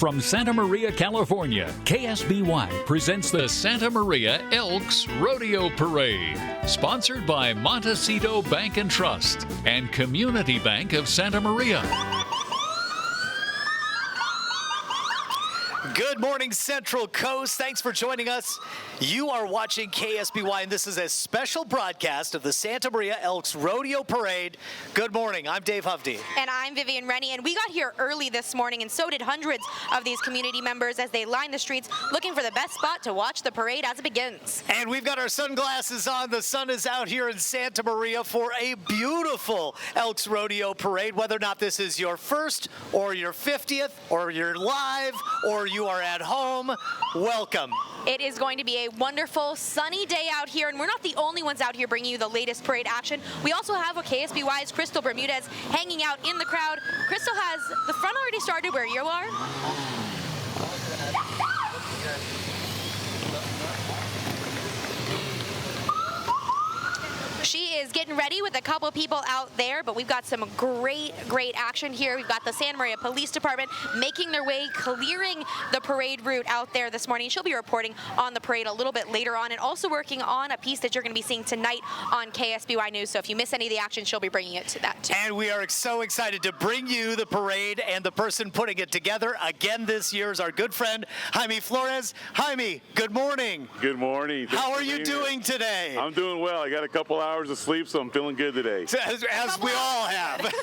From Santa Maria, California, KSBY presents the Santa Maria Elks Rodeo Parade, sponsored by Montecito Bank and Trust and Community Bank of Santa Maria. Good morning, Central Coast. Thanks for joining us. You are watching KSBY, and this is a special broadcast of the Santa Maria Elks Rodeo Parade. Good morning. I'm Dave Hovde. And I'm Vivian Rennie, and we got here early this morning, and so did hundreds of these community members as they lined the streets looking for the best spot to watch the parade as it begins. And we've got our sunglasses on. The sun is out here in Santa Maria for a beautiful Elks Rodeo Parade. Whether or not this is your first or your 50th or you're live or you are at home, welcome. It is going to be a wonderful sunny day out here, and we're not the only ones out here bringing you the latest parade action. We also have KSBY's Crystal Bermudez hanging out in the crowd. Crystal, has the front already started where you are? She is getting ready with a couple of people out there, but we've got some great action here. We've got the Santa Maria Police Department making their way, clearing the parade route out there this morning. She'll be reporting on the parade a little bit later on, and also working on a piece that you're going to be seeing tonight on KSBY News. So if you miss any of the action, she'll be bringing it to that too. And we are so excited to bring you the parade, and the person putting it together again this year is our good friend, Jaime Flores. Jaime, good morning. Good morning. How are you doing today? I'm doing well. I got a couple hours of sleep, so I'm feeling good today. As we all have.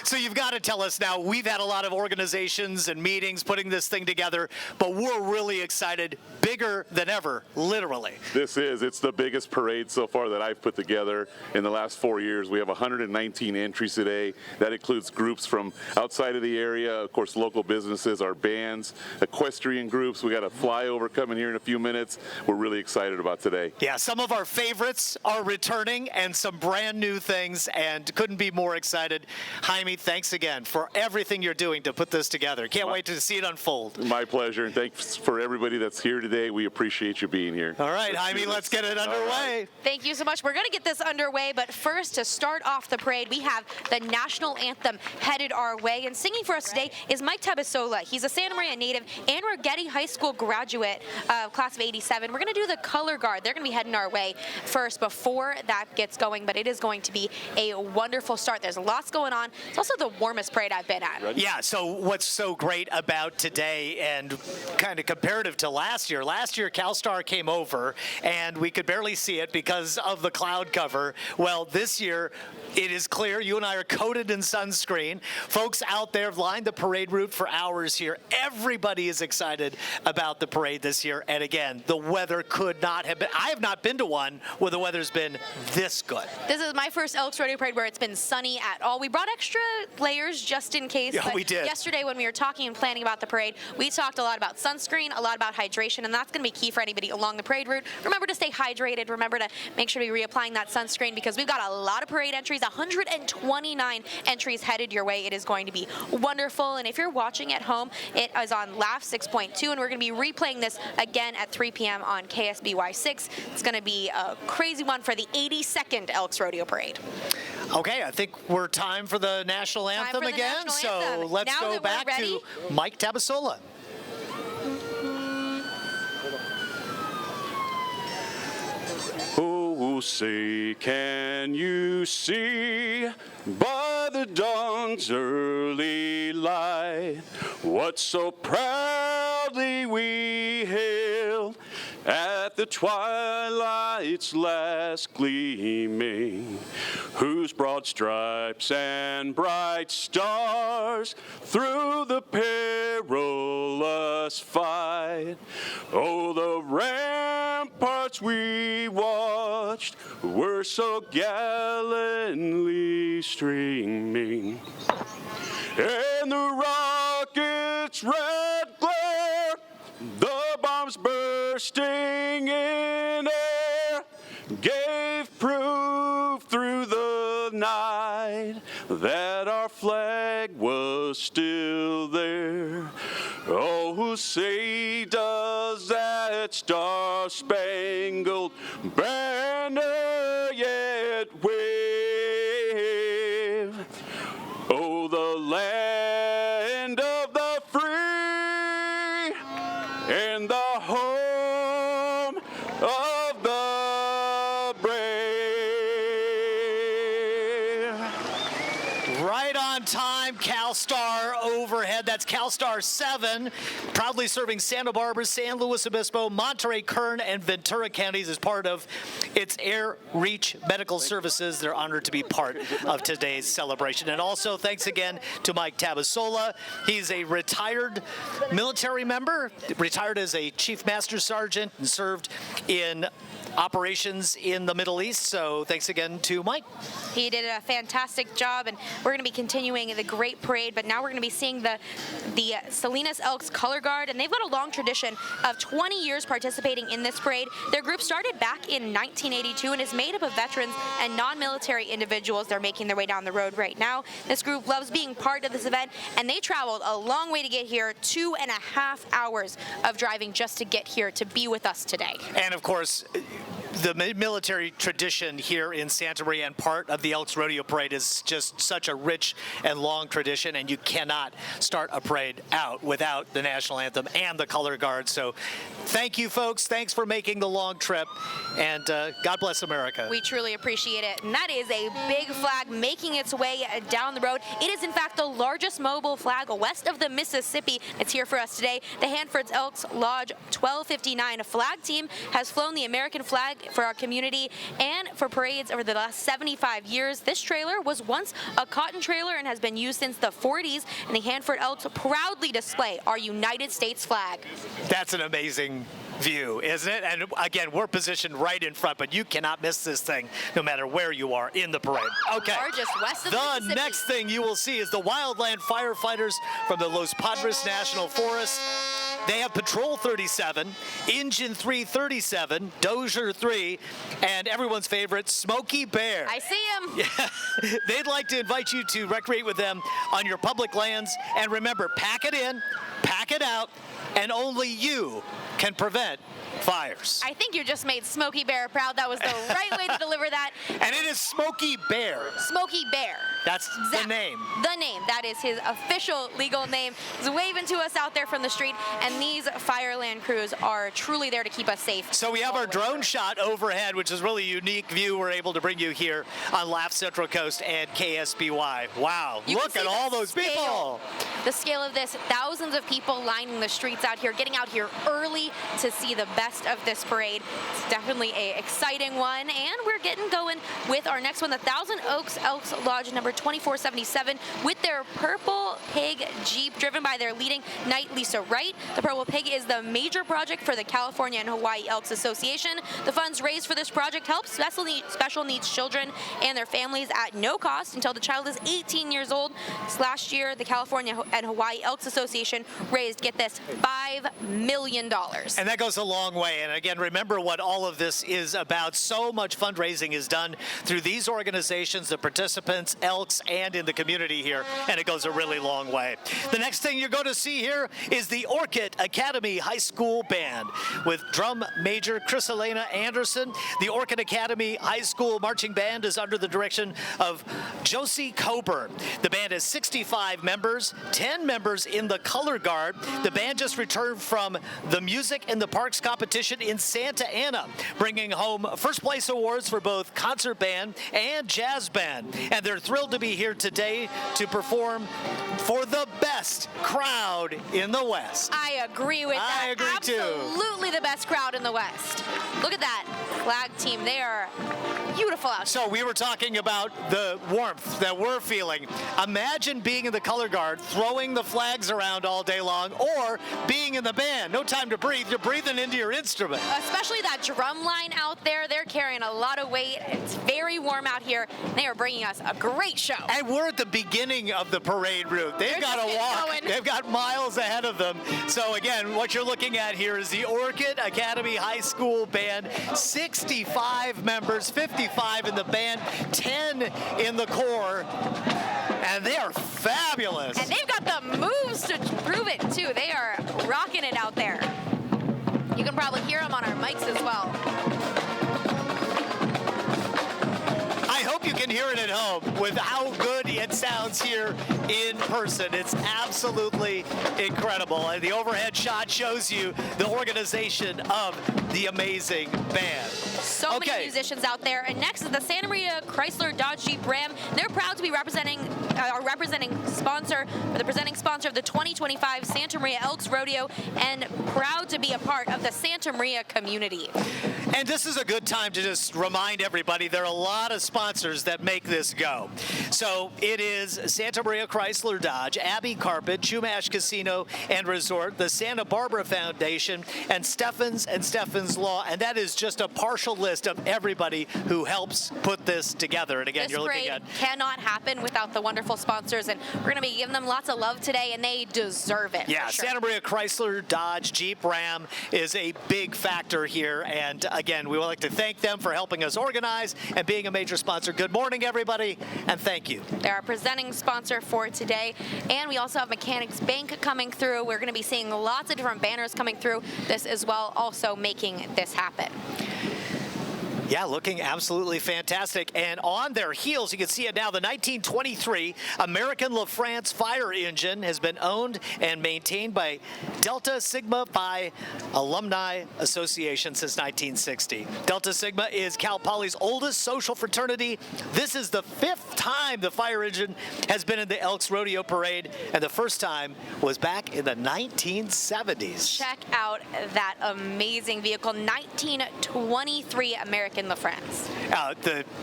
So you've got to tell us now, we've had a lot of organizations and meetings putting this thing together, but we're really excited, bigger than ever, literally. It's the biggest parade so far that I've put together in the last 4 years. We have 119 entries today. That includes groups from outside of the area, of course, local businesses, our bands, equestrian groups. We got a flyover coming here in a few minutes. We're really excited about today. Yeah, some of our favorites are returning and some brand new things, and couldn't be more excited. Jaime, thanks again for everything you're doing to put this together. Can't wait to see it unfold. My pleasure, and thanks for everybody that's here today. We appreciate you being here. All right, Jaime, let's get it underway. Right. Thank you so much. We're going to get this underway, but first, to start off the parade, we have the national anthem headed our way, and singing for us today is Mike Tabasola. He's a Santa Maria native and Rigetti High School graduate, class of '87. We're going to do the color guard. They're going to be heading our way first before that gets going, but it is going to be a wonderful start. There's lots going on. It's also the warmest parade I've been at. Yeah, so what's so great about today, and kind of comparative to last year CalStar came over and we could barely see it because of the cloud cover. Well, this year it is clear. You and I are coated in sunscreen. Folks out there have lined the parade route for hours here. Everybody is excited about the parade this year, and again, the weather could not have been, I have not been to one where the weather's been this good. This is my first Elks Rodeo Parade where it's been sunny at all. We brought extra layers just in case. Yeah, we did. Yesterday when we were talking and planning about the parade, we talked a lot about sunscreen, a lot about hydration, and that's going to be key for anybody along the parade route. Remember to stay hydrated. Remember to make sure to be reapplying that sunscreen, because we've got a lot of parade entries, 129 entries headed your way. It is going to be wonderful, and if you're watching at home, it is on LAF 6.2, and we're going to be replaying this again at 3 p.m. on KSBY 6. It's going to be a crazy one for the 82nd Elks Rodeo Parade. Okay, I think we're time for the national anthem again. So let's go back to Mike Tabasola. Oh, say, can you see by the dawn's early light what so proudly we hailed at the twilight's last gleaming, whose broad stripes and bright stars through the perilous fight, oh, the ramparts we watched were so gallantly streaming, and the rocket's red glare, the bombs bursting in air, gave proof through the night that our flag was still there. Oh, say does that star-spangled banner yet wave? Oh, the land of the free and the home of the brave. Right on time, CalStar overhead. That's CalStar 7, proudly serving Santa Barbara, San Luis Obispo, Monterey, Kern, and Ventura counties as part of its Air Reach Medical Services. They're honored to be part of today's celebration. And also, thanks again to Mike Tabasola. He's a retired military member, retired as a Chief Master Sergeant, and served in operations in the Middle East. So thanks again to Mike. He did a fantastic job, and we're going to be continuing the great parade, but now we're going to be seeing the Salinas Elks Color Guard, and they've got a long tradition of 20 years participating in this parade. Their group started back in 1982 and is made up of veterans and non-military individuals. They're making their way down the road right now. This group loves being part of this event, and they traveled a long way to get here, 2.5 hours of driving just to get here to be with us today. And of course, the military tradition here in Santa Maria and part of the Elks Rodeo Parade is just such a rich and long tradition, and you cannot start a parade out without the national anthem and the color guard. So thank you, folks. Thanks for making the long trip, and God bless America. We truly appreciate it. And that is a big flag making its way down the road. It is, in fact, the largest mobile flag west of the Mississippi. It's here for us today. The Hanford's Elks Lodge 1259 flag team has flown the American flag for our community and for parades over the last 75 years. This trailer was once a cotton trailer and has been used since the 40s, and the Hanford Elks proudly display our United States flag. That's an amazing view, isn't it? And again, we're positioned right in front, but you cannot miss this thing no matter where you are in the parade. Okay. Largest west of the The Mississippi. next thing you will see is the wildland firefighters from the Los Padres National Forest. They have Patrol 37, Engine 337, Dozier 3, and everyone's favorite, Smokey Bear. I see him. Yeah. They'd like to invite you to recreate with them on your public lands. And remember, pack it in, pack it out, and only you can prevent fires. I think you just made Smokey Bear proud. That was the right way to deliver that. And it is Smokey Bear. Smokey Bear. That's the name. The name. That is his official legal name. He's waving to us out there from the street, and these fireland crews are truly there to keep us safe. So we have our drone shot overhead, which is really a unique view we're able to bring you here on Laugh Central Coast and KSBY. Wow, You can look see at the all those scale. people. The scale of this, thousands of people lining the streets out here, getting out here early to see the best of this parade. It's definitely an exciting one, and we're getting going with our next one, the Thousand Oaks Elks Lodge number 2477 with their Purple Pig Jeep, driven by their leading knight, Lisa Wright. The Purple Pig is the major project for the California and Hawaii Elks Association. The funds raised for this project help special needs children and their families at no cost until the child is 18 years old. Last year, the California and Hawaii Elks Association raised, get this, $5 million. And that goes a long way. And again, remember what all of this is about. So much fundraising is done through these organizations, the participants, Elks, and in the community here. And it goes a really long way. The next thing you're going to see here is the Orchid Academy High School Band with drum major Chris Elena Anderson. The Orchid Academy High School Marching Band is under the direction of Josie Coburn. The band has 65 members, 10 members in the color guard. The band just returned from the Music in the Parks competition in Santa Ana, bringing home first place awards for both concert band and jazz band. And they're thrilled to be here today to perform for the best crowd in the West. I agree with that. I agree too. Absolutely the best crowd in the West. Look at that flag team. They are beautiful out here. So we were talking about the warmth that we're feeling. Imagine being in the color guard, throwing the flags around all day long, or being in the band. No time to breathe. You're breathing into your instrument. Especially that drum line out there. They're carrying a lot of weight. It's very warm out here. They are bringing us a great show. And we're at the beginning of the parade route. They've got to walk. Going. They've got miles ahead of them. So again, what you're looking at here is the Orchid Academy High School Band. 65 members, 55 in the band, 10 in the corps. And they are fabulous. And they've got the moves to prove it, too. They are rocking it out there. You can probably hear them on our mics as well. I hope you can can hear it at home with how good it sounds here in person. It's absolutely incredible. And the overhead shot shows you the organization of the amazing band. So many musicians out there. And next is the Santa Maria Chrysler Dodge Jeep Ram. They're proud to be presenting sponsor of the 2025 Santa Maria Elks Rodeo and proud to be a part of the Santa Maria community. And this is a good time to just remind everybody there are a lot of sponsors that make this go. So it is Santa Maria Chrysler Dodge, Abbey Carpet, Chumash Casino and Resort, the Santa Barbara Foundation, and Steffens Law. And that is just a partial list of everybody who helps put this together. And again, this you're looking at... cannot happen without the wonderful sponsors, and we're going to be giving them lots of love today, and they deserve it. Yeah, for sure. Santa Maria Chrysler Dodge Jeep Ram is a big factor here. And again, we would like to thank them for helping us organize and being a major sponsor. Good morning, everybody, and thank you. They're our presenting sponsor for today. And we also have Mechanics Bank coming through. We're going to be seeing lots of different banners coming through this as well, also making this happen. Yeah, looking absolutely fantastic. And on their heels, you can see it now, the 1923 American LaFrance fire engine has been owned and maintained by Delta Sigma Phi Alumni Association since 1960. Delta Sigma is Cal Poly's oldest social fraternity. This is the 5th time the fire engine has been in the Elks Rodeo Parade, and the first time was back in the 1970s. Check out that amazing vehicle, 1923 American LaFrance.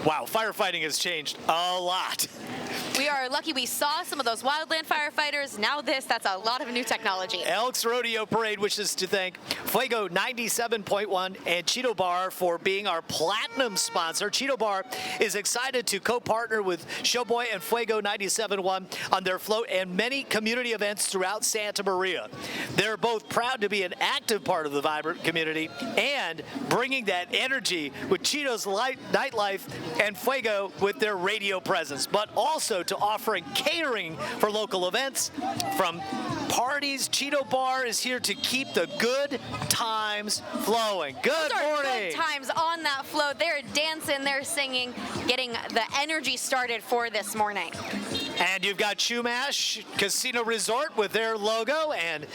Wow, firefighting has changed a lot. We are lucky we saw some of those wildland firefighters. Now that's a lot of new technology. Elks Rodeo Parade wishes to thank Fuego 97.1 and Cheeto Bar for being our platinum sponsor. Cheeto Bar is excited to co-partner with Showboy and Fuego 97.1 on their float and many community events throughout Santa Maria. They're both proud to be an active part of the vibrant community and bringing that energy with Cheeto's nightlife and Fuego with their radio presence, but also to offering catering for local events from parties. Cheeto Bar is here to keep the good times flowing. Good morning. Good times on that float. They're dancing, they're singing, getting the energy started for this morning. And you've got Chumash Casino Resort with their logo, and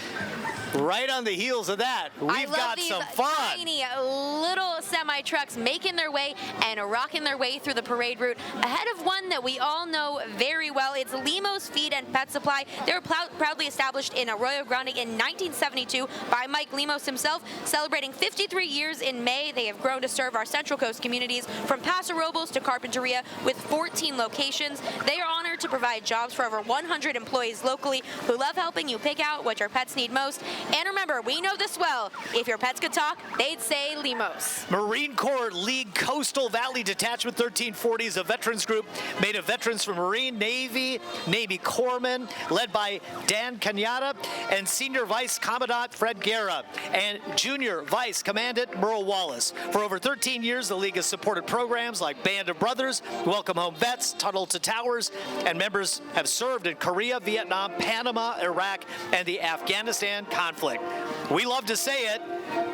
right on the heels of that, we've got some fun. Tiny little semi trucks making their way and rocking their way through the parade route ahead of one that we all know very well. It's Limos Feed and Pet Supply. They were proudly established in Arroyo Grande in 1972 by Mike Limos himself, celebrating 53 years in May. They have grown to serve our Central Coast communities from Paso Robles to Carpinteria with 14 locations. They are honored to provide jobs for over 100 employees locally who love helping you pick out what your pets need most. And remember, we know this well, if your pets could talk, they'd say Limos. Marine Corps League Coastal Valley Detachment 1340 is a veterans group made of veterans from Marine, Navy, Navy Corpsmen, led by Dan Cañada, and Senior Vice Commandant Fred Guerra, and Junior Vice Commandant Merle Wallace. For over 13 years, the League has supported programs like Band of Brothers, Welcome Home Vets, Tunnel to Towers, and members have served in Korea, Vietnam, Panama, Iraq, and the Afghanistan conflict. We love to say it,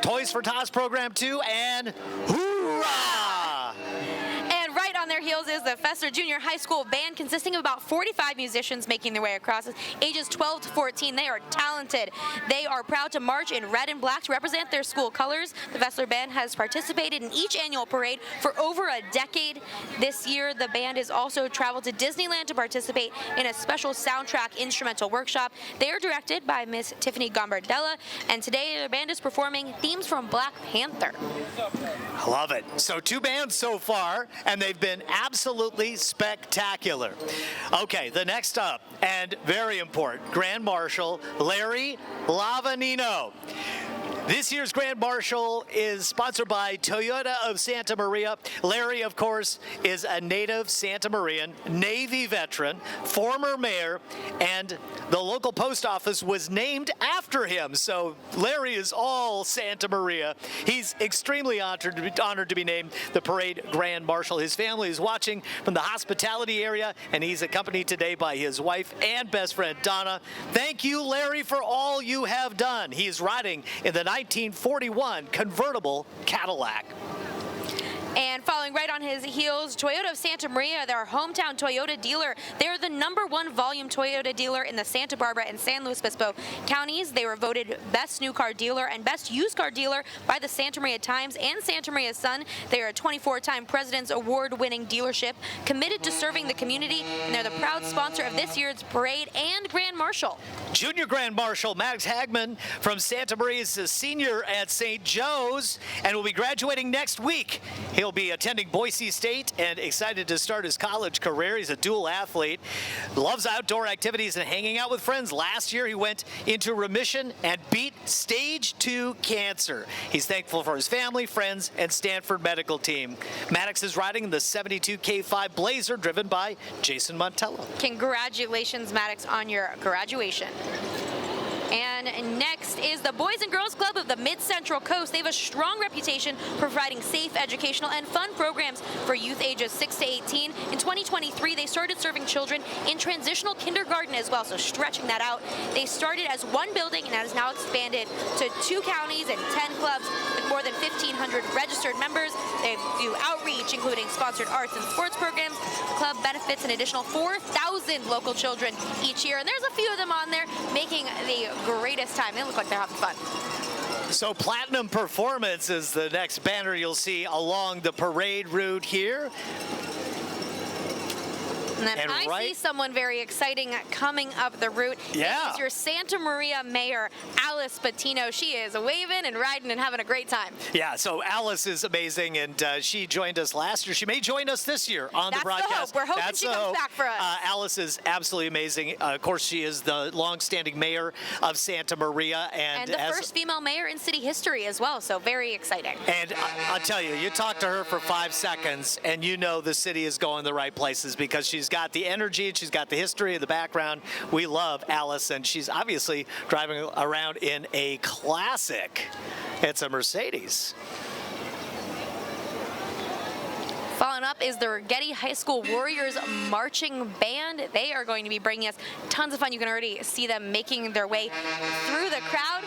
Toys for Tots program 2, and hoorah! And right on their heels is the Fester Junior High School Band, consisting of about 45 musicians making their way across ages 12 to 14. They are talented. They are proud to march in red and black to represent their school colors. The Fester Band has participated in each annual parade for over a decade. This year, the band has also traveled to Disneyland to participate in a special soundtrack instrumental workshop. They are directed by Miss Tiffany Gambardella, and today their band is performing themes from Black Panther. I love it. So 2 bands so far, and they've been absolutely spectacular. Okay, the next up, and very important, Grand Marshal Larry Lavanino. This year's Grand Marshal is sponsored by Toyota of Santa Maria. Larry, of course, is a native Santa Marian, Navy veteran, former mayor, and the local post office was named after him. So Larry is all Santa Maria. He's extremely honored to be named the parade Grand Marshal. His family is watching from the hospitality area, and he's accompanied today by his wife and best friend, Donna. Thank you, Larry, for all you have done. He is riding in the 1941 convertible Cadillac. And following right on his heels, Toyota of Santa Maria, their hometown Toyota dealer. They're the #1 volume Toyota dealer in the Santa Barbara and San Luis Obispo counties. They were voted best new car dealer and best used car dealer by the Santa Maria Times and Santa Maria Sun. They are a 24-time President's Award-winning dealership committed to serving the community, and they're the proud sponsor of this year's parade and Grand Marshal. Junior Grand Marshal Max Hagman from Santa Maria is a senior at St. Joe's and will be graduating next week. He'll be attending Boise State and excited to start his college career. He's a dual athlete, loves outdoor activities and hanging out with friends. Last year, he went into remission and beat stage 2 cancer. He's thankful for his family, friends, and Stanford medical team. Maddox is riding the 72 K5 Blazer driven by Jason Montello. Congratulations, Maddox, on your graduation. And next is the Boys and Girls Club of the Mid-Central Coast. They have a strong reputation for providing safe, educational, and fun programs for youth ages 6 to 18. In 2023, they started serving children in transitional kindergarten as well, so stretching that out. They started as one building and has now expanded to 2 counties and 10 clubs with more than 1,500 registered members. They do outreach, including sponsored arts and sports programs. The club benefits an additional 4,000 local children each year, and there's a few of them on there making the greatest time. They look like they're having fun. So Platinum Performance is the next banner you'll see along the parade route here. And then I see someone very exciting coming up the route. Yeah. It is your Santa Maria Mayor, Alice Patino. She is waving and riding and having a great time. Yeah, so Alice is amazing, and she joined us last year. She may join us this year on the broadcast. That's the hope. We're hoping she comes back for us. Alice is absolutely amazing. Of course, she is the long-standing mayor of Santa Maria. And the first female mayor in city history as well, so very exciting. And I'll tell you, you talk to her for 5 seconds, and you know the city is going the right places because she's got the energy, she's got the history, the background. We love Alice, and she's obviously driving around in a classic. It's a Mercedes. Following up is the Rigetti High School Warriors Marching Band. They are going to be bringing us tons of fun. You can already see them making their way through the crowd.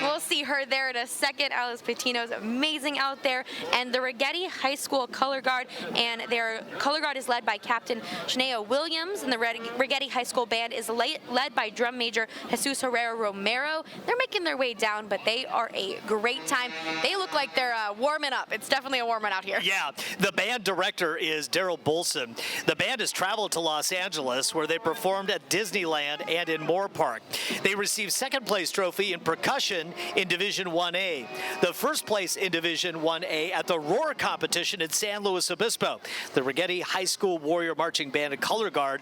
We'll see her there in a second. Alice Patino's amazing out there. And the Rigetti High School Color Guard, and their Color Guard is led by Captain Shania Williams, and the Rigetti High School Band is led by Drum Major Jesus Herrera Romero. They're making their way down, but they are a great time. They look like they're warming up. It's definitely a warming out here. Yeah, the band director is Daryl Bolson. The band has traveled to Los Angeles, where they performed at Disneyland and in Moore Park. They received second place trophy in percussion in Division 1A. The first place in Division 1A at the Roar competition in San Luis Obispo. The Rigetti High School Warrior Marching Band and Color Guard,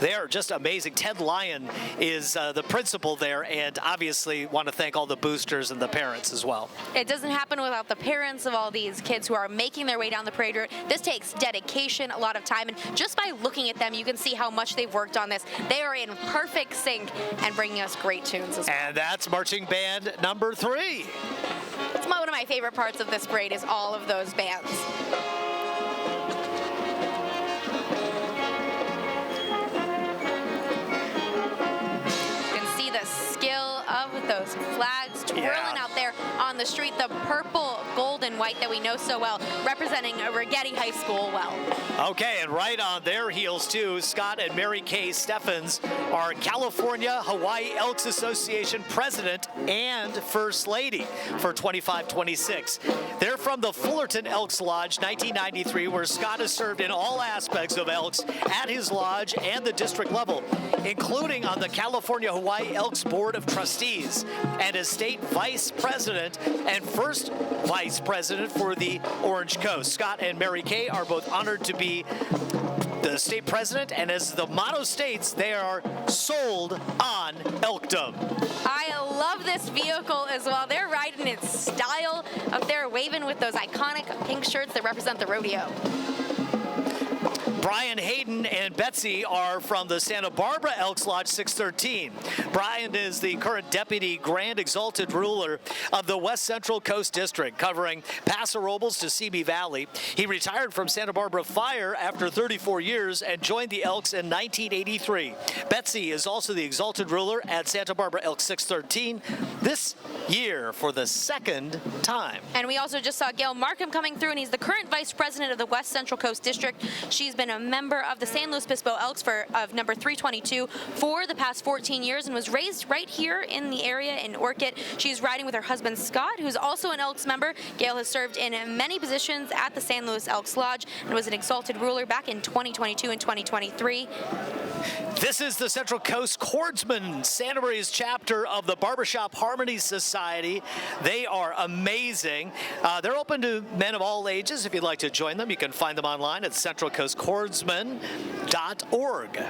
they're just amazing. Ted Lyon is the principal there, and obviously want to thank all the boosters and the parents as well. It doesn't happen without the parents of all these kids who are making their way down the parade route. This takes dedication, a lot of time, and just by looking at them, you can see how much they've worked on this. They are in perfect sync and bringing us great tunes as well. And that's Marching Band number 3. It's one of my favorite parts of this parade is all of those bands. You can see the skill of those flags twirling out there on the street. The purple, gold, and white that we know so well, representing Rigetti High School well. Okay, and right on their heels too, Scott and Mary Kay Steffens are California Hawaii Elks Association President and First Lady for 25-26. They're from the Fullerton Elks Lodge, 1993, where Scott has served in all aspects of Elks at his lodge and the district level, including on the California Hawaii Elks Board of Trustees and as state vice president and first vice president for the Orange Coast. Scott and Mary Kay are both honored to be the state president, and as the motto states, they are sold on elkdom. I love this vehicle as well. They're riding in style up there, waving with those iconic pink shirts that represent the rodeo. Brian Hayden and Betsy are from the Santa Barbara Elks Lodge 613. Brian is the current Deputy Grand Exalted Ruler of the West Central Coast District, covering Paso Robles to Simi Valley. He retired from Santa Barbara Fire after 34 years and joined the Elks in 1983. Betsy is also the Exalted Ruler at Santa Barbara Elks 613. This year for the second time. And we also just saw Gail Markham coming through, and he's the current vice president of the West Central Coast District. She's been a member of the San Luis Obispo Elks of number 322 for the past 14 years and was raised right here in the area in Orchid. She's riding with her husband Scott, who's also an Elks member. Gail has served in many positions at the San Luis Elks Lodge and was an exalted ruler back in 2022 and 2023. This is the Central Coast Chordsmen, Santa Maria's chapter of the Barbershop Harmony Society. They are amazing. They're open to men of all ages. If you'd like to join them, you can find them online at centralcoastchordsmen.org.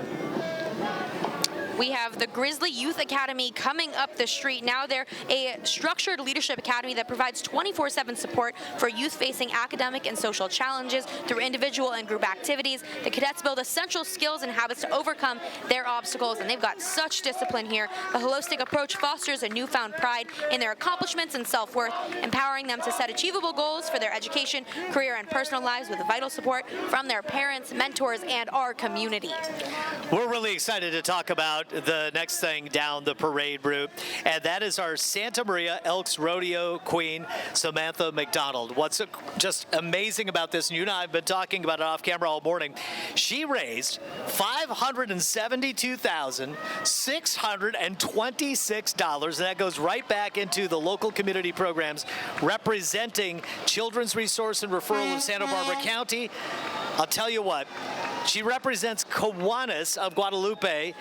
We have the Grizzly Youth Academy coming up the street now. They're a structured leadership academy that provides 24/7 support for youth-facing academic and social challenges through individual and group activities. The cadets build essential skills and habits to overcome their obstacles, and they've got such discipline here. The holistic approach fosters a newfound pride in their accomplishments and self-worth, empowering them to set achievable goals for their education, career, and personal lives with vital support from their parents, mentors, and our community. We're really excited to talk about the next thing down the parade route, and that is our Santa Maria Elks Rodeo Queen, Samantha McDonald. What's just amazing about this, and you and I have been talking about it off camera all morning, she raised $572,626, and that goes right back into the local community programs representing Children's Resource and Referral of Santa Barbara County. I'll tell you what, she represents Kiwanis of Guadalupe.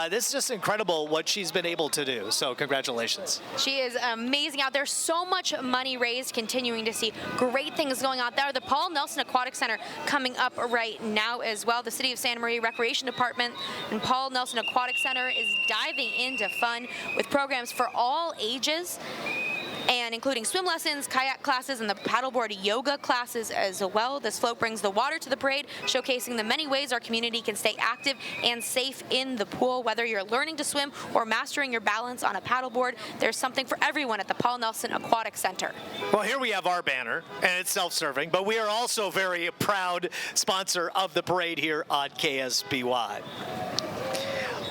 This is just incredible what she's been able to do. So congratulations. She is amazing out there. So much money raised, continuing to see great things going on there. The Paul Nelson Aquatic Center coming up right now as well. The City of Santa Maria Recreation Department and Paul Nelson Aquatic Center is diving into fun with programs for all ages, and including swim lessons, kayak classes, and the paddleboard yoga classes as well. This float brings the water to the parade, showcasing the many ways our community can stay active and safe in the pool. Whether you're learning to swim or mastering your balance on a paddleboard, there's something for everyone at the Paul Nelson Aquatic Center. Well, here we have our banner, and it's self-serving, but we are also very proud sponsor of the parade here on KSBY.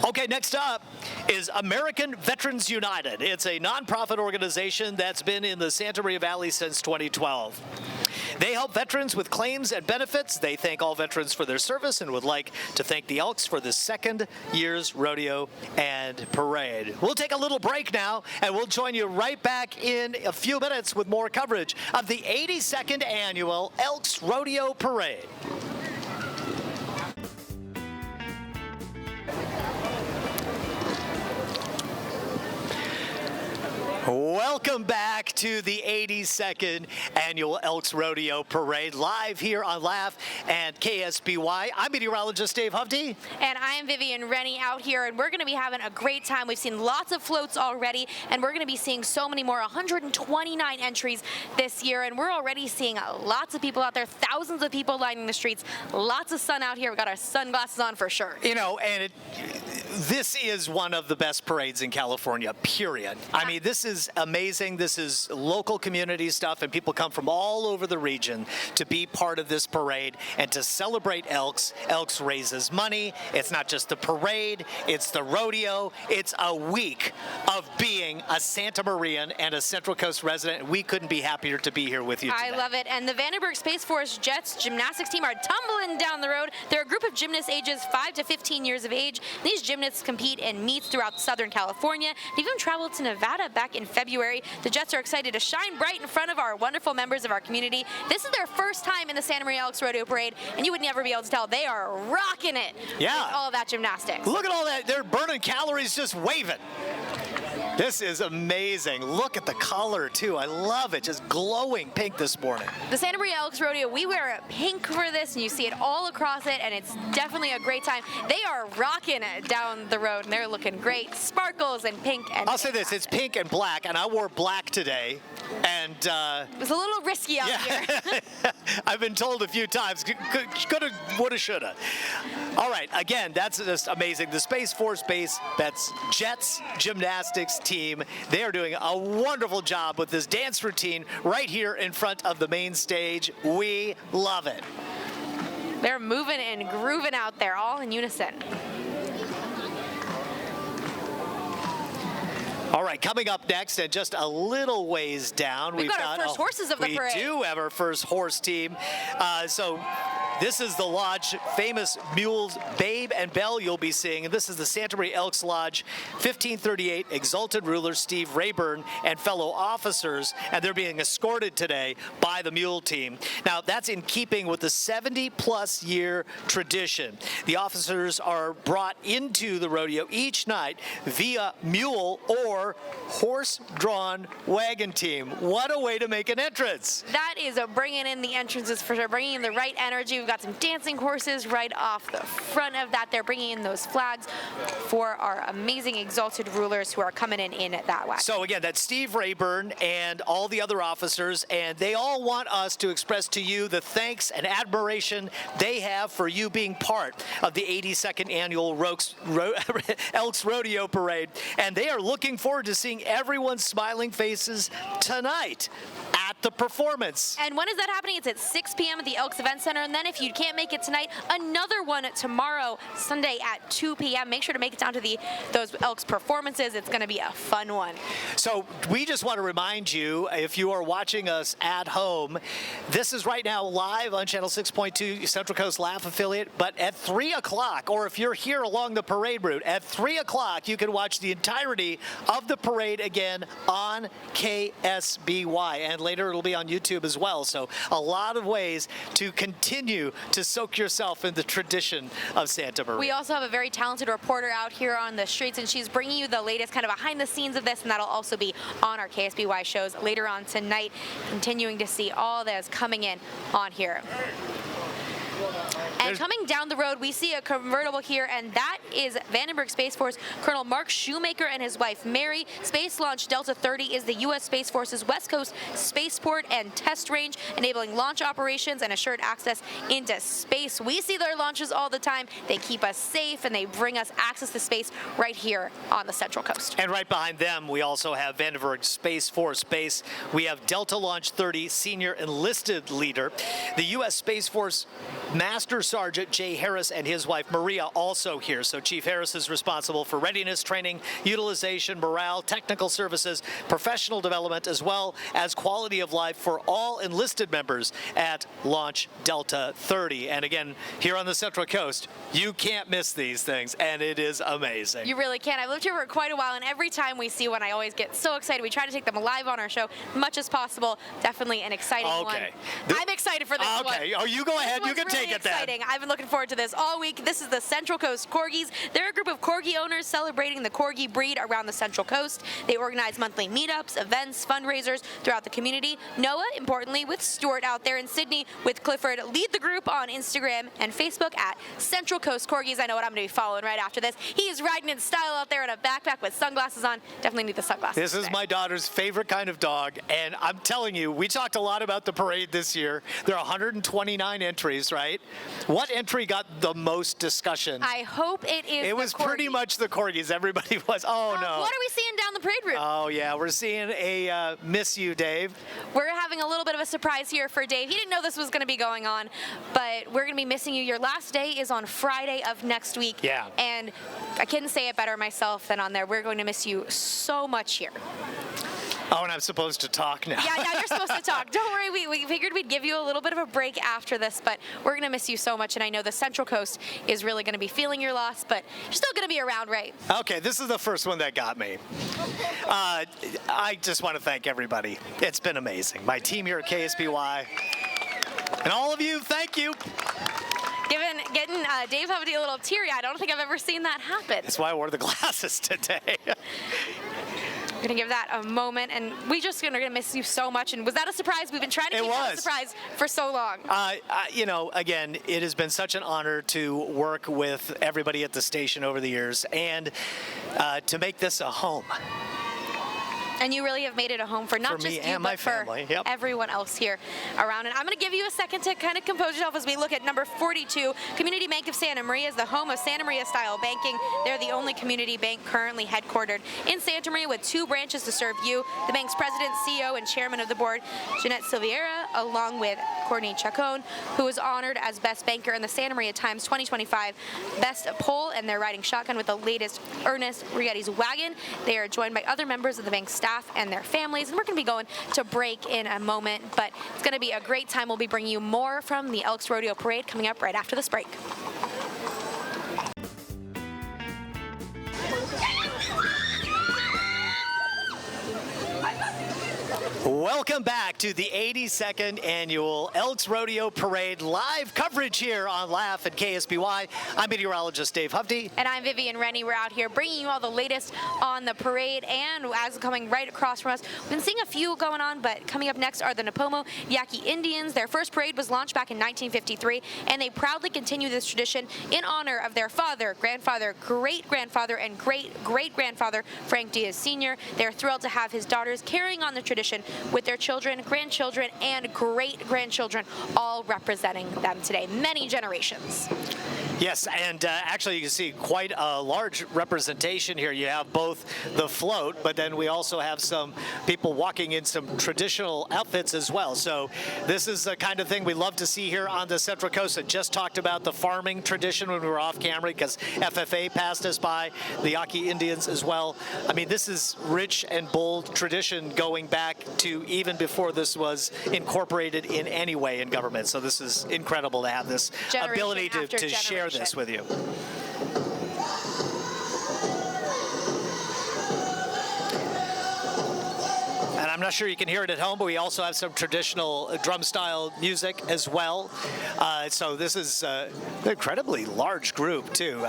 Okay, next up is American Veterans United. It's a nonprofit organization that's been in the Santa Maria Valley since 2012. They help veterans with claims and benefits. They thank all veterans for their service and would like to thank the Elks for the second year's rodeo and parade. We'll take a little break now, and we'll join you right back in a few minutes with more coverage of the 82nd annual Elks Rodeo Parade. Welcome back to the 82nd Annual Elks Rodeo Parade, live here on Laugh and KSBY. I'm meteorologist Dave Hovde. And I am Vivian Rennie out here, and we're going to be having a great time. We've seen lots of floats already, and we're going to be seeing so many more, 129 entries this year, and we're already seeing lots of people out there, thousands of people lining the streets, lots of sun out here. We've got our sunglasses on for sure. You know, and this is one of the best parades in California, period. I mean, this is amazing. This is local community stuff, and people come from all over the region to be part of this parade and to celebrate Elks. Elks raises money. It's not just the parade, it's the rodeo. It's a week of being a Santa Marian and a Central Coast resident. We couldn't be happier to be here with you today. I love it. And the Vandenberg Space Force Jets gymnastics team are tumbling down the road. They're a group of gymnasts ages 5 to 15 years of age. These gymnasts compete in meets throughout Southern California. They even traveled to Nevada back in February. The Jets are excited to shine bright in front of our wonderful members of our community. This is their first time in the Santa Maria Elks Rodeo Parade, and you would never be able to tell. They are rocking it with all of that gymnastics. Look at all that. They're burning calories just waving. This is amazing. Look at the color, too. I love it. Just glowing pink this morning. The Santa Maria Elks Rodeo, we wear pink for this, and you see it all across it, and it's definitely a great time. They are rocking it down the road, and they're looking great. Sparkles and pink. And I'll say this. It's pink and black, and I wore black today. And it was a little risky out here. I've been told a few times, coulda, woulda, shoulda. All right, again, that's just amazing. The Space Force Base, that's Jets Gymnastics team. They are doing a wonderful job with this dance routine right here in front of the main stage. We love it. They're moving and grooving out there, all in unison. All right, coming up next, and just a little ways down, We've got our first horses of the parade. We do have our first horse team. So this is the Lodge famous mules Babe and Belle you'll be seeing. And this is the Santa Maria Elks Lodge 1538 Exalted Ruler Steve Rayburn and fellow officers. And they're being escorted today by the mule team. Now, that's in keeping with the 70-plus year tradition. The officers are brought into the rodeo each night via mule or horse-drawn wagon team. What a way to make an entrance. That is bringing in the entrances for sure, bringing in the right energy. We've got some dancing horses right off the front of that. They're bringing in those flags for our amazing exalted rulers who are coming in that wagon. So again, that's Steve Rayburn and all the other officers, and they all want us to express to you the thanks and admiration they have for you being part of the 82nd annual Elks Rodeo Parade. And they are looking forward to seeing everyone's smiling faces tonight at the performance. And when is that happening? It's at 6 p.m. at the Elks Event Center. And then if you can't make it tonight, another one tomorrow, Sunday at 2 p.m. Make sure to make it down to those Elks performances. It's going to be a fun one. So we just want to remind you, if you are watching us at home, this is right now live on Channel 6.2 Central Coast Laugh affiliate. But at 3 o'clock, or if you're here along the parade route, at 3 o'clock, you can watch the entirety of the parade again on KSBY. And later it'll be on YouTube as well. So a lot of ways to continue to soak yourself in the tradition of Santa Maria. We also have a very talented reporter out here on the streets, and she's bringing you the latest kind of behind the scenes of this, and that'll also be on our KSBY shows later on tonight, continuing to see all that's coming in on here. And coming down the road, we see a convertible here, and that is Vandenberg Space Force Colonel Mark Shoemaker and his wife Mary. Space Launch Delta 30 is the U.S. Space Force's West Coast spaceport and test range, enabling launch operations and assured access into space. We see their launches all the time. They keep us safe, and they bring us access to space right here on the Central Coast. And right behind them, we also have Vandenberg Space Force Base. We have Delta Launch 30 Senior Enlisted Leader. The U.S. Space Force Master Sergeant Jay Harris and his wife Maria also here. So Chief Harris is responsible for readiness training, utilization, morale, technical services, professional development, as well as quality of life for all enlisted members at Launch Delta 30. And again, here on the Central Coast, you can't miss these things, and it is amazing. You really can. I've lived here for quite a while, and every time we see one, I always get so excited. We try to take them live on our show as much as possible. Definitely an exciting one. I'm excited for this one. Okay. Oh, you go ahead. You can really take it then. Exciting. I've been looking forward to this all week. This is the Central Coast Corgis. They're a group of Corgi owners celebrating the Corgi breed around the Central Coast. They organize monthly meetups, events, fundraisers throughout the community. Noah, importantly, with Stuart out there in Sydney with Clifford, lead the group on Instagram and Facebook at Central Coast Corgis. I know what I'm going to be following right after this. He is riding in style out there in a backpack with sunglasses on. Definitely need the sunglasses. This is my daughter's favorite kind of dog, and I'm telling you, we talked a lot about the parade this year. There are 129 entries, right? What entry got the most discussion? I hope it is It was pretty much the Corgis. Everybody was, oh no. What are we seeing down the parade route? Oh yeah, we're seeing a Miss You, Dave. We're having a little bit of a surprise here for Dave. He didn't know this was going to be going on, but we're going to be missing you. Your last day is on Friday of next week. Yeah. And I couldn't say it better myself than on there. We're going to miss you so much here. Oh, and I'm supposed to talk now. Yeah, now you're supposed to talk. Don't worry, we figured we'd give you a little bit of a break after this, but we're going to miss you so much, and I know the Central Coast is really going to be feeling your loss, but you're still going to be around, right? Okay, this is the first one that got me. I just want to thank everybody. It's been amazing. My team here at KSBY, and all of you, thank you. Getting Dave having a little teary-eyed. I don't think I've ever seen that happen. That's why I wore the glasses today. We're going to give that a moment, and we just are going to miss you so much. And was that a surprise? We've been trying to keep that a surprise for so long. You know, again, it has been such an honor to work with everybody at the station over the years, and to make this a home. And you really have made it a home for not For me just you, and my but for family. Yep. everyone else here around. And I'm going to give you a second to kind of compose yourself as we look at number 42. Community Bank of Santa Maria is the home of Santa Maria style banking. They're the only community bank currently headquartered in Santa Maria with 2 branches to serve you. The bank's president, CEO, and chairman of the board, Jeanette Silveira, along with Courtney Chacon, who was honored as Best Banker in the Santa Maria Times 2025 Best Poll, and they're riding shotgun with the latest Ernest Rigetti's wagon. They are joined by other members of the bank's staff and their families, and we're going to be going to break in a moment, but it's going to be a great time. We'll be bringing you more from the Elks Rodeo Parade coming up right after this break. Welcome back to the 82nd Annual Elks Rodeo Parade live coverage here on Laugh and KSBY. I'm meteorologist Dave Hovde. And I'm Vivian Rennie. We're out here bringing you all the latest on the parade, and as coming right across from us, we've been seeing a few going on, but coming up next are the Napomo Yaqui Indians. Their first parade was launched back in 1953, and they proudly continue this tradition in honor of their father, grandfather, great-grandfather, and great-great-grandfather, Frank Diaz Sr. They're thrilled to have his daughters carrying on the tradition with their children, grandchildren, and great-grandchildren, all representing them today. Many generations. Yes, and actually you can see quite a large representation here. You have both the float, but then we also have some people walking in some traditional outfits as well. So this is the kind of thing we love to see here on the Central Coast. I just talked about the farming tradition when we were off camera because FFA passed us by, the Yaqui Indians as well. I mean, this is rich and bold tradition going back to even before this was incorporated in any way in government. So this is incredible to have this ability to share this with you. And I'm not sure you can hear it at home, but we also have some traditional drum style music as well. So this is an incredibly large group too,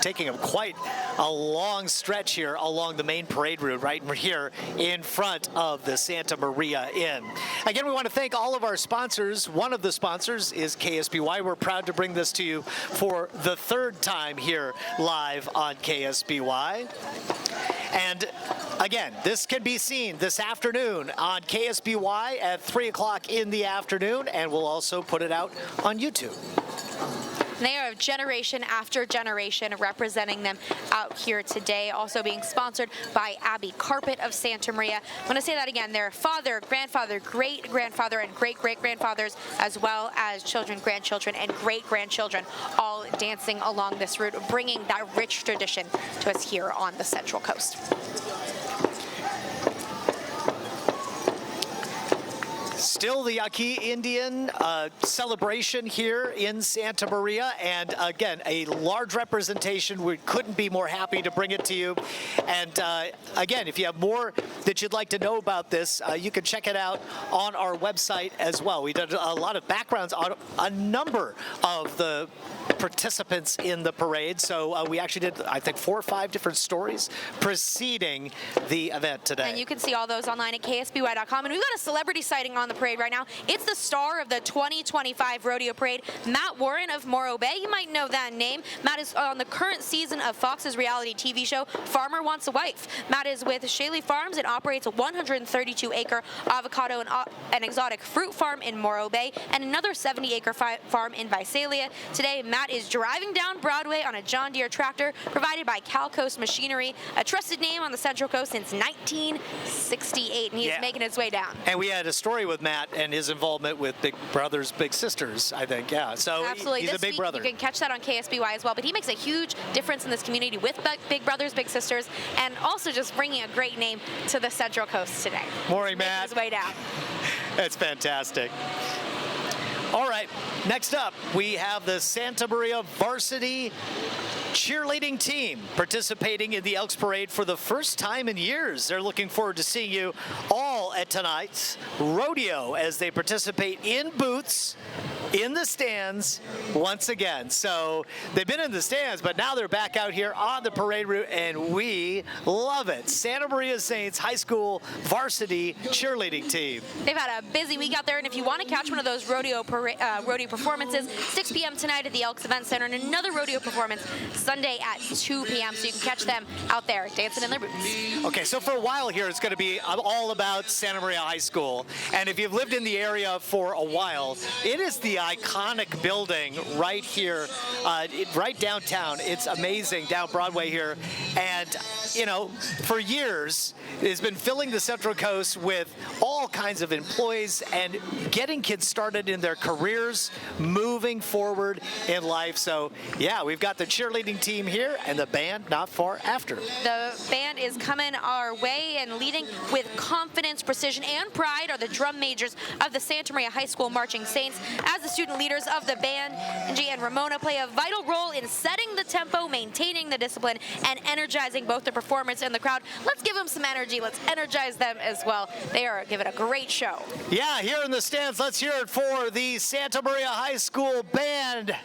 taking up quite a long stretch here along the main parade route right here in front of the Santa Maria Inn. Again, we want to thank all of our sponsors. One of the sponsors is KSBY. We're proud to bring this to you for the 3rd time here live on KSBY. And again, this can be seen this afternoon on KSBY at 3 o'clock in the afternoon, and we'll also put it out on YouTube. They are generation after generation representing them out here today, also being sponsored by Abbey Carpet of Santa Maria. I'm going to say that again. Their father, grandfather, great-grandfather, and great-great-grandfathers, as well as children, grandchildren, and great-grandchildren, all dancing along this route, bringing that rich tradition to us here on the Central Coast. Still the Yaqui Indian celebration here in Santa Maria, and again, a large representation. We couldn't be more happy to bring it to you. And again, if you have more that you'd like to know about this, you can check it out on our website as well. We did a lot of backgrounds on a number of the participants in the parade. So we actually did, I think, 4 or 5 different stories preceding the event today. And you can see all those online at ksby.com. And we've got a celebrity sighting on the parade right now. It's the star of the 2025 Rodeo Parade, Matt Warren of Morro Bay. You might know that name. Matt is on the current season of Fox's reality TV show, Farmer Wants a Wife. Matt is with Shaley Farms and operates a 132-acre avocado and exotic fruit farm in Morro Bay and another 70-acre farm in Visalia. Today, Matt is driving down Broadway on a John Deere tractor provided by Cal Coast Machinery, a trusted name on the Central Coast since 1968, and he's making his way down. And we had a story with Matt and his involvement with Big Brothers Big Sisters, I think. Yeah, so absolutely. He's this a big week, brother. You can catch that on KSBY as well, but he makes a huge difference in this community with Big Brothers Big Sisters, and also just bringing a great name to the Central Coast today. Morning, making Matt. his way down. That's fantastic. All right, next up, we have the Santa Maria varsity cheerleading team participating in the Elks Parade for the first time in years. They're looking forward to seeing you all at tonight's rodeo as they participate in booths in the stands once again. So they've been in the stands, but now they're back out here on the parade route, and we love it. Santa Maria Saints High School varsity cheerleading team. They've had a busy week out there, and if you want to catch one of those rodeo performances, 6 p.m. tonight at the Elks Event Center, and another rodeo performance Sunday at 2 p.m. So you can catch them out there dancing in their boots. Okay, so for a while here, it's going to be all about Santa Maria High School. And if you've lived in the area for a while, it is the iconic building right here, right downtown. It's amazing down Broadway here. And, you know, for years, it's been filling the Central Coast with all kinds of employees and getting kids started in their careers, moving forward in life. So, yeah, we've got the cheerleading team here and the band not far after. The band is coming our way, and leading with confidence, precision, and pride are the drum majors of the Santa Maria High School Marching Saints. As the student leaders of the band, Angie and Ramona play a vital role in setting the tempo, maintaining the discipline, and energizing both the performers and the crowd. Let's give them some energy. Let's energize them as well. They are giving a great show. Yeah, here in the stands, let's hear it for the Santa Maria High School band.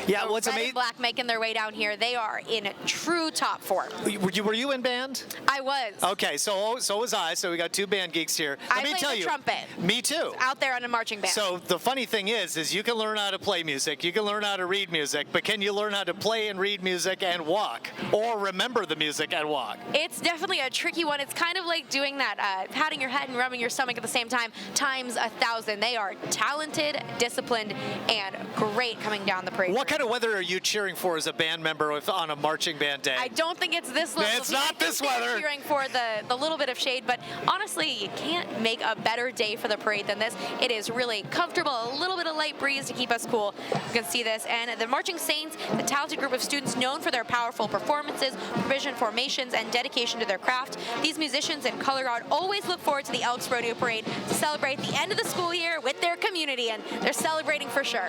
Yeah, what's Red amazing? and Black making their way down here. They are in true top form. Were you in band? I was. Okay, so was I. So we got two band geeks here. I played the trumpet. Me too. Out there on a marching band. So the funny thing is you can learn how to play music, you can learn how to read music, but can you learn how to play and read music and walk, or remember the music and walk? It's definitely a tricky one. It's kind of like doing that, patting your head and rubbing your stomach at the same time, times 1,000. They are talented, disciplined, and great coming down the parade. What kind of weather are you cheering for as a band member on a marching band day? I don't think it's this level. It's not this weather. Cheering for the little bit of shade, but honestly, you can't make a better day for the parade than this. It is really comfortable, a little bit of light breeze to keep us cool. You can see this. And the Marching Saints, the talented group of students known for their powerful performances, provision formations, and dedication to their craft. These musicians in color guard always look forward to the Elks Rodeo Parade to celebrate the end of the school year with their community, and they're celebrating for sure.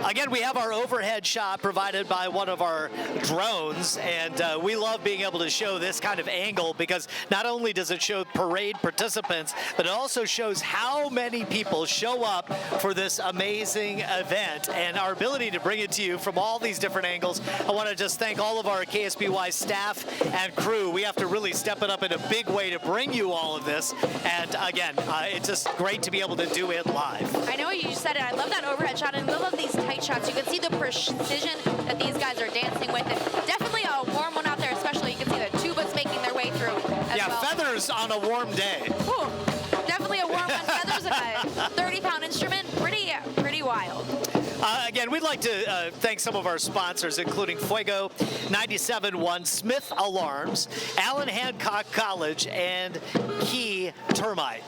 Again, we have our overhead shot provided by one of our drones, and we love being able to show this kind of angle because not only does it show parade participants, but it also shows how many people show up for this amazing event, and our ability to bring it to you from all these different angles. I want to just thank all of our KSBY staff and crew. We have to really step it up in a big way to bring you all of this, and again, it's just great to be able to do it live. I know you said it. I love that overhead shot, and I love these tight shots. You can see the precision that these guys are dancing with, and definitely a warm one out there, especially. You can see the tubas making their way through as yeah, well. feathers on a warm day. Ooh, definitely a warm one. Feathers and a 30-pound instrument. Pretty wild. Again, we'd like to thank some of our sponsors, including Fuego, 97.1, Smith Alarms, Allen Hancock College, and Key Termite.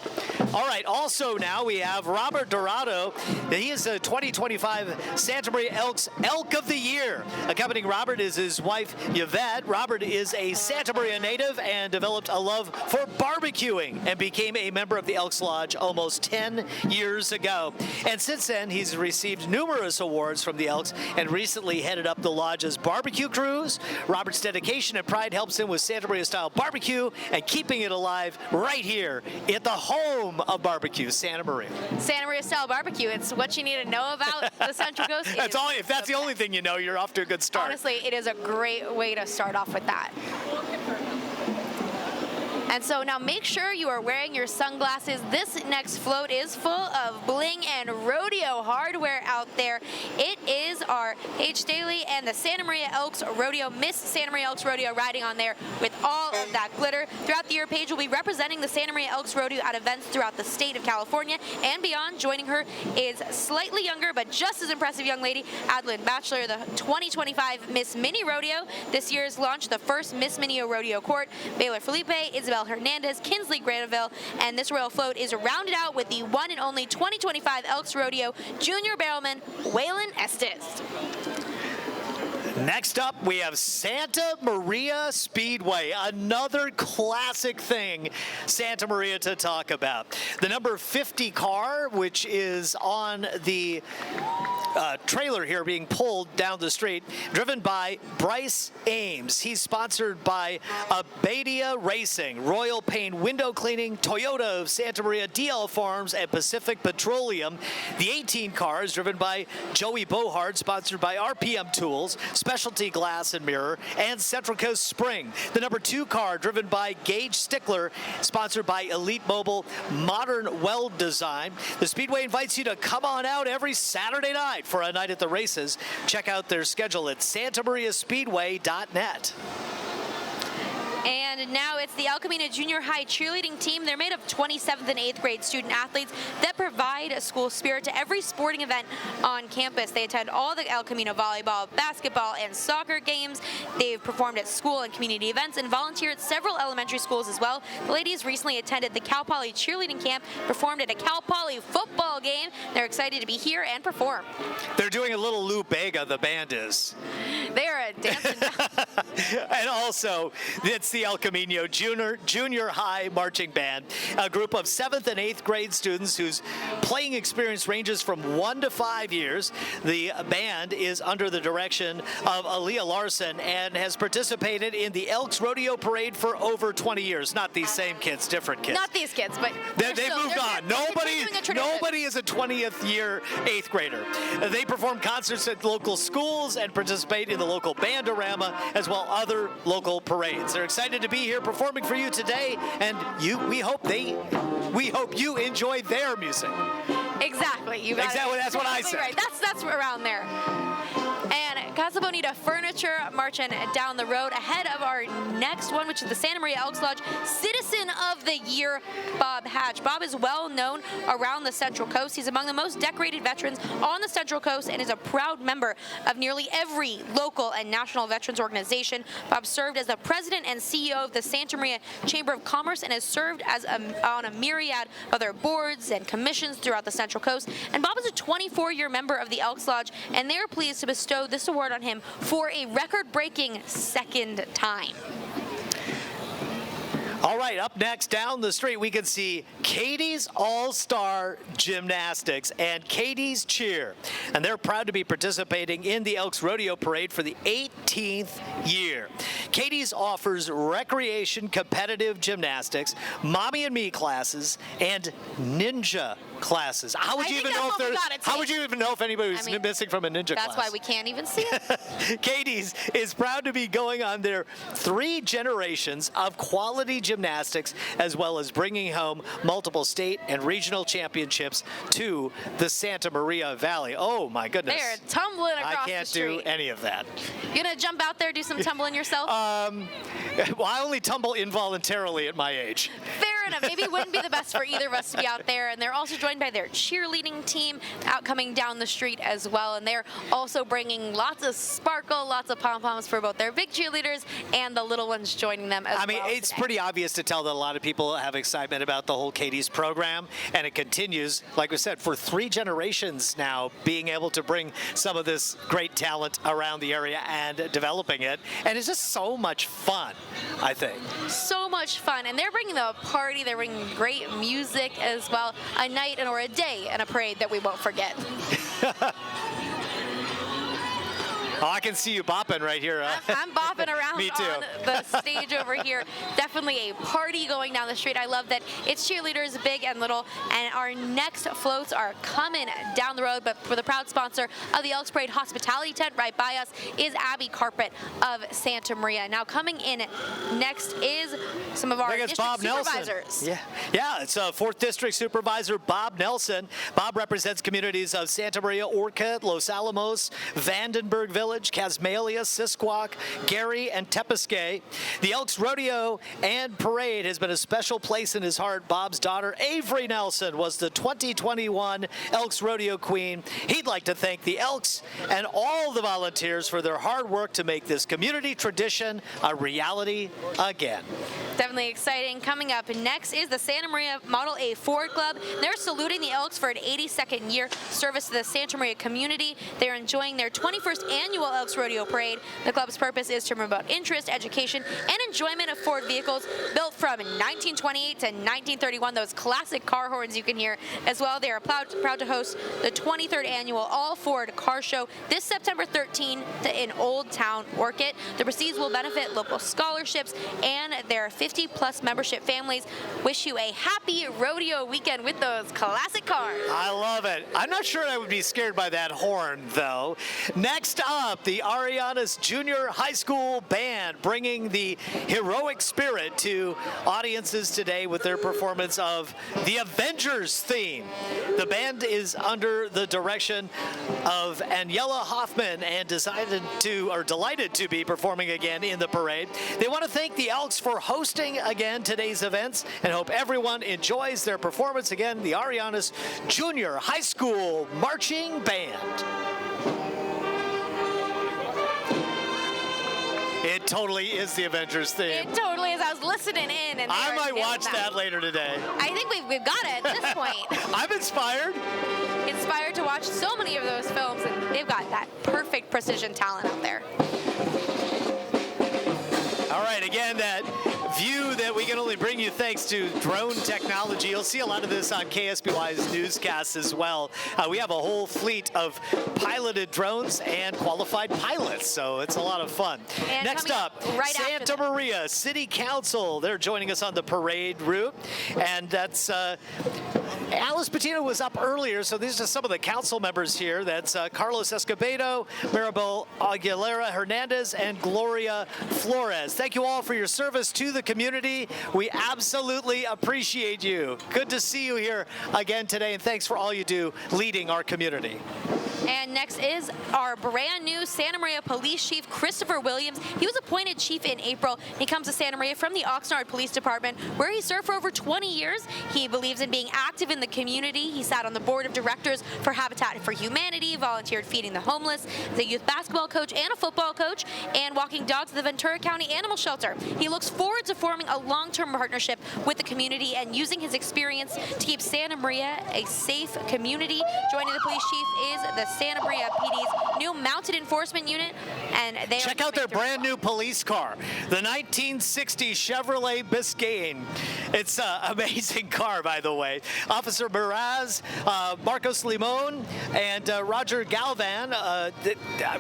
All right, also now we have Robert Dorado. He is a 2025 Santa Maria Elks Elk of the Year. Accompanying Robert is his wife, Yvette. Robert is a Santa Maria native and developed a love for barbecuing and became a member of the Elks Lodge almost 10 years ago. And since then, he's received numerous awards from the Elks and recently headed up the Lodge's barbecue crews. Robert's dedication and pride helps him with Santa Maria-style barbecue and keeping it alive right here at the home of barbecue, Santa Maria. Santa Maria-style barbecue. It's what you need to know about the Central Coast. If that's the only thing you know, you're off to a good start. Honestly, it is a great way to start off with that. And so now make sure you are wearing your sunglasses. This next float is full of bling and rodeo hardware out there. It is our H. Daly and the Santa Maria Elks Rodeo, Miss Santa Maria Elks Rodeo riding on there with all of that glitter. Throughout the year, Paige will be representing the Santa Maria Elks Rodeo at events throughout the state of California and beyond. Joining her is slightly younger but just as impressive young lady, Adeline Batchelor, the 2025 Miss Mini Rodeo. This year's launched the first Miss Mini Rodeo Court. Baylor Felipe, Isabel Hernandez, Kinsley Granville, and this royal float is rounded out with the one and only 2025 Elks Rodeo Junior Barrelman, Waylon Estes. Next up, we have Santa Maria Speedway, another classic thing Santa Maria to talk about. The number 50 car, which is on the trailer here being pulled down the street, driven by Bryce Ames. He's sponsored by Abadia Racing, Royal Paint Window Cleaning, Toyota of Santa Maria, DL Farms, and Pacific Petroleum. The 18 car is driven by Joey Bohard, sponsored by RPM Tools, Specialty Glass and Mirror, and Central Coast Spring. The number 2 car, driven by Gage Stickler, sponsored by Elite Mobile, Modern Weld Design. The Speedway invites you to come on out every Saturday night for a night at the races. Check out their schedule at santamariaspeedway.net. And now it's the El Camino Junior High cheerleading team. They're made of 27th and 8th grade student athletes that provide a school spirit to every sporting event on campus. They attend all the El Camino volleyball, basketball, and soccer games. They've performed at school and community events and volunteered at several elementary schools as well. The ladies recently attended the Cal Poly cheerleading camp, performed at a Cal Poly football game. They're excited to be here and perform. They're doing a little Lou Bega, the band is. They are a dancing. And also, it's the El Camino Junior High Marching Band, a group of 7th and 8th grade students whose playing experience ranges from 1 to 5 years. The band is under the direction of Aaliyah Larson and has participated in the Elks Rodeo Parade for over 20 years. Not these same kids, different kids. Not these kids, but They've moved on. Nobody is a 20th year 8th grader. They perform concerts at local schools and participate in the local bandorama as well other local parades. They're excited to be here performing for you today, and we hope you enjoy their music. Exactly. You got exactly. It. That's what I said. Right. That's around there. And Casa Bonita Furniture marching down the road ahead of our next one, which is the Santa Maria Elks Lodge Citizen of the Year, Bob Hatch. Bob is well known around the Central Coast. He's among the most decorated veterans on the Central Coast and is a proud member of nearly every local and national veterans organization. Bob served as the president and CEO of the Santa Maria Chamber of Commerce and has served as on a myriad of other boards and commissions throughout the Central Coast. And Bob is a 24-year member of the Elks Lodge, and they are pleased to bestow this award on him for a record-breaking second time. All right, up next down the street, we can see Katie's All-Star Gymnastics and Katie's Cheer. And they're proud to be participating in the Elks Rodeo Parade for the 18th year. Katie's offers recreation competitive gymnastics, mommy and me classes, and ninja classes. How would you even know if anybody was missing from a ninja class? That's why we can't even see it. Katie's is proud to be going on their 3 generations of quality gymnastics, as well as bringing home multiple state and regional championships to the Santa Maria Valley. Oh my goodness. They're tumbling across I can't the street. do any of that. You gonna jump out there, do some tumbling yourself? Well, I only tumble involuntarily at my age. Fair enough. Maybe it wouldn't be the best for either of us to be out there. And they're also joined by their cheerleading team out coming down the street as well. And they're also bringing lots of sparkle, lots of pom-poms for both their big cheerleaders and the little ones joining them as well. I mean, it's today. pretty obvious to tell that a lot of people have excitement about the whole Katie's program. And it continues, like we said, for 3 generations now, being able to bring some of this great talent around the area and developing it. And it's just so much fun, I think. So much fun. And they're bringing the party. They're bringing great music as well. A night or a day and a parade that we won't forget. Oh, I can see you bopping right here. I'm bopping around Me too. on the stage over here. Definitely a party going down the street. I love that it's cheerleaders, big and little. And our next floats are coming down the road. But for the proud sponsor of the Elks Parade hospitality tent right by us is Abby Carpet of Santa Maria. Now coming in next is some of our district supervisors. Yeah, it's 4th District Supervisor Bob Nelson. Bob represents communities of Santa Maria, Orcutt, Los Alamos, Vandenberg Village, Casmalia, Sisquoc, Gary, and Tepiscay. The Elks Rodeo and Parade has been a special place in his heart. Bob's daughter, Avery Nelson, was the 2021 Elks Rodeo Queen. He'd like to thank the Elks and all the volunteers for their hard work to make this community tradition a reality again. Definitely exciting. Coming up next is the Santa Maria Model A Ford Club. They're saluting the Elks for an 82nd year service to the Santa Maria community. They're enjoying their 21st annual Elks Rodeo Parade. The club's purpose is to promote interest, education, and enjoyment of Ford vehicles built from 1928 to 1931. Those classic car horns you can hear as well. They are proud to host the 23rd annual All Ford Car Show this September 13th in Old Town Orchid. The proceeds will benefit local scholarships and their 50-plus membership families. Wish you a happy rodeo weekend with those classic cars. I love it. I'm not sure I would be scared by that horn, though. Next up, the Arianas Junior High School Band bringing the heroic spirit to audiences today with their performance of the Avengers theme. The band is under the direction of Aniela Hoffman and delighted to be performing again in the parade. They want to thank the Elks for hosting again today's events and hope everyone enjoys their performance again. The Arianas Junior High School Marching Band. It totally is the Avengers theme. It totally is. I was listening in, and I might watch that later today. I think we've got it at this point. I'm inspired. Inspired to watch so many of those films, and they've got that perfect precision talent out there. All right, again, that view that we can only bring you thanks to drone technology. You'll see a lot of this on KSBY's newscasts as well. We have a whole fleet of piloted drones and qualified pilots, so it's a lot of fun. And next up, right Santa Maria City Council. They're joining us on the parade route, and that's Alice Patino was up earlier, so these are some of the council members here. That's Carlos Escobedo, Maribel Aguilera Hernandez, and Gloria Flores. Thank you all for your service to the community. We absolutely appreciate you. Good to see you here again today, and thanks for all you do leading our community. And next is our brand new Santa Maria Police Chief, Christopher Williams. He was appointed chief in April. He comes to Santa Maria from the Oxnard Police Department, where he served for over 20 years. He believes in being active in the community. He sat on the board of directors for Habitat for Humanity, volunteered feeding the homeless, the youth basketball coach and a football coach, and walking dogs at the Ventura County Animal Shelter. He looks forward to forming a long-term partnership with the community and using his experience to keep Santa Maria a safe community. Joining the police chief is the Santa Maria PD's new mounted enforcement unit, and they check out their brand new police car, the 1960 Chevrolet Biscayne. It's an amazing car, by the way. Officer Miraz, Marcos Limon, and Roger Galvan.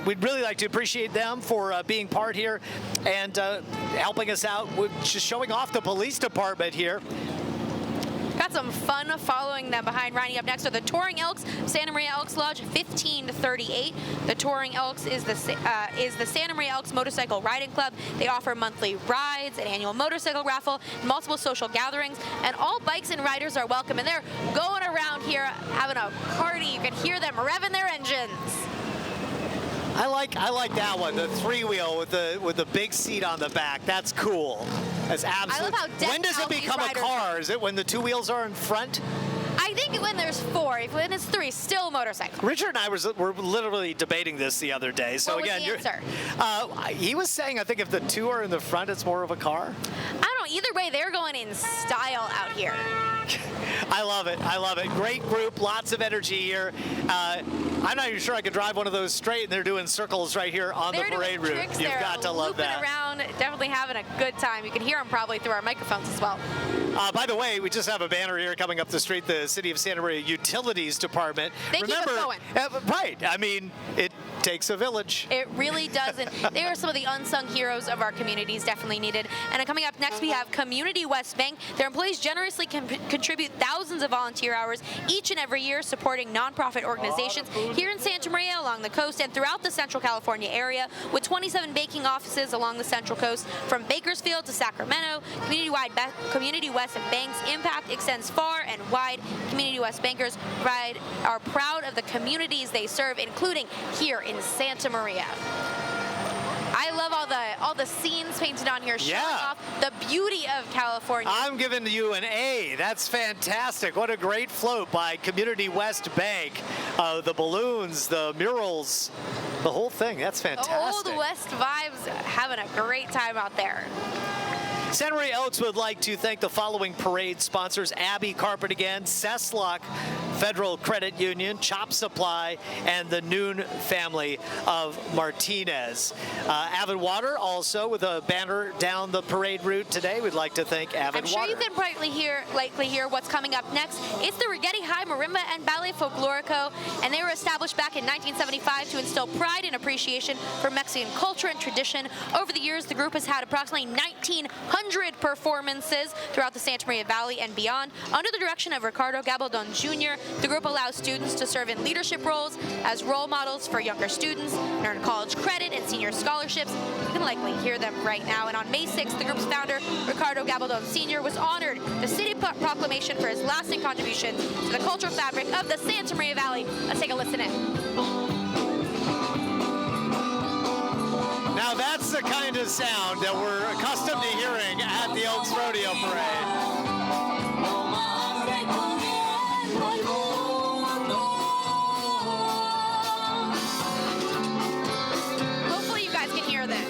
We'd really like to appreciate them for being part here and helping us out with just showing off the police department here. Got some fun following them behind. Riding up next are the Touring Elks, Santa Maria Elks Lodge 1538. The Touring Elks is the Santa Maria Elks Motorcycle Riding Club. They offer monthly rides, an annual motorcycle raffle, multiple social gatherings, and all bikes and riders are welcome. And they're going around here having a party. You can hear them revving their engines. I like that one, the three-wheel with the big seat on the back. That's cool. That's absolutely. I love how decked when does it out become these a car? riders are. Is it when the two wheels are in front? I think when there's four. When it's three, still a momotorcycle. Richard and I were literally debating this the other day. So what was again, the answer? He was saying, I think if the two are in the front, it's more of a car. I don't know. Either way, they're going in style out here. I love it. I love it. Great group. Lots of energy here. I'm not even sure I could drive one of those straight, and they're doing circles right here on the parade route. You've got to love that. Around, definitely having a good time. You can hear them probably through our microphones as well. By the way, we just have a banner here coming up the street, the City of Santa Maria Utilities Department. They keep it going. Right. I mean, it takes a village. It really does. And they are some of the unsung heroes of our communities, definitely needed. And coming up next, we have Community West Bank. Their employees generously contribute thousands of volunteer hours each and every year supporting nonprofit organizations here in Santa Maria, along the coast, and throughout the Central California area, with 27 banking offices along the Central Coast, from Bakersfield to Sacramento. Community West Bank's impact extends far and wide. Community West bankers are proud of the communities they serve, including here in Santa Maria. I love all the scenes painted on here, showing off the beauty of California. I'm giving you an A. That's fantastic. What a great float by Community West Bank. The balloons, the murals, the whole thing. That's fantastic. The Old West vibes, having a great time out there. Santa Maria Elks would like to thank the following parade sponsors: Abbey Carpet again, Cesslock Federal Credit Union, Chop Supply, and the Noon family of Martinez. Avid Water also with a banner down the parade route today. We'd like to thank Avid Water. I'm sure you can likely hear what's coming up next. It's the Rigetti High Marimba and Ballet Folklorico, and they were established back in 1975 to instill pride and appreciation for Mexican culture and tradition. Over the years, the group has had approximately 1,900 performances throughout the Santa Maria Valley and beyond. Under the direction of Ricardo Gabaldon Jr., the group allows students to serve in leadership roles as role models for younger students, earn college credit and senior scholarships. You can likely hear them right now. And on May 6th, the group's founder, Ricardo Gabaldon Sr., was honored the city proclamation for his lasting contribution to the cultural fabric of the Santa Maria Valley. Let's take a listen in. Now that's the kind of sound that we're accustomed to hearing at the Elks Rodeo Parade. Hopefully you guys can hear this.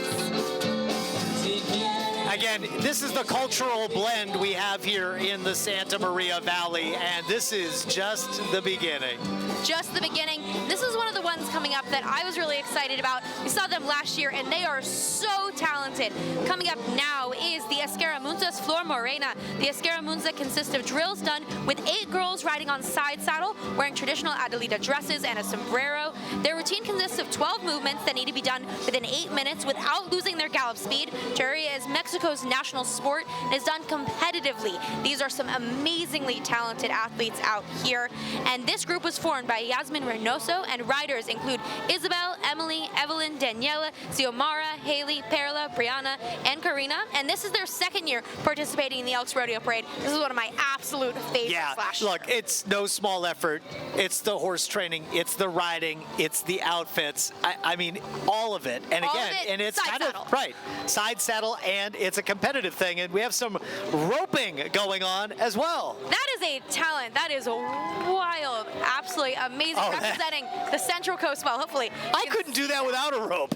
Again, this is the cultural blend we have here in the Santa Maria Valley, and this is just the beginning. Just the beginning. This is one of the ones coming up that I was really excited about. We saw them last year, and they are so talented. Coming up now is the Escaramunza's Flor Morena. The Escaramunza consists of drills done with 8 girls riding on side saddle, wearing traditional Adelita dresses and a sombrero. Their routine consists of 12 movements that need to be done within 8 minutes without losing their gallop speed. Terria is Mexico's national sport and is done competitively. These are some amazingly talented athletes out here, and this group was formed by Yasmin Reynoso, and riders include Isabel, Emily, Evelyn, Daniela, Xiomara, Haley, Perla, Brianna, and Karina. And this is their second year participating in the Elks Rodeo Parade. This is one of my absolute favorites last year. Look, it's no small effort. It's the horse training, it's the riding, it's the outfits. I mean, all of it. And all again, of it, and it's side kind saddle. of right, side saddle, and it's a competitive thing. And we have some roping going on as well. That is a talent. That is wild, absolutely amazing, representing the Central Coast well. Hopefully, I couldn't do that without a rope.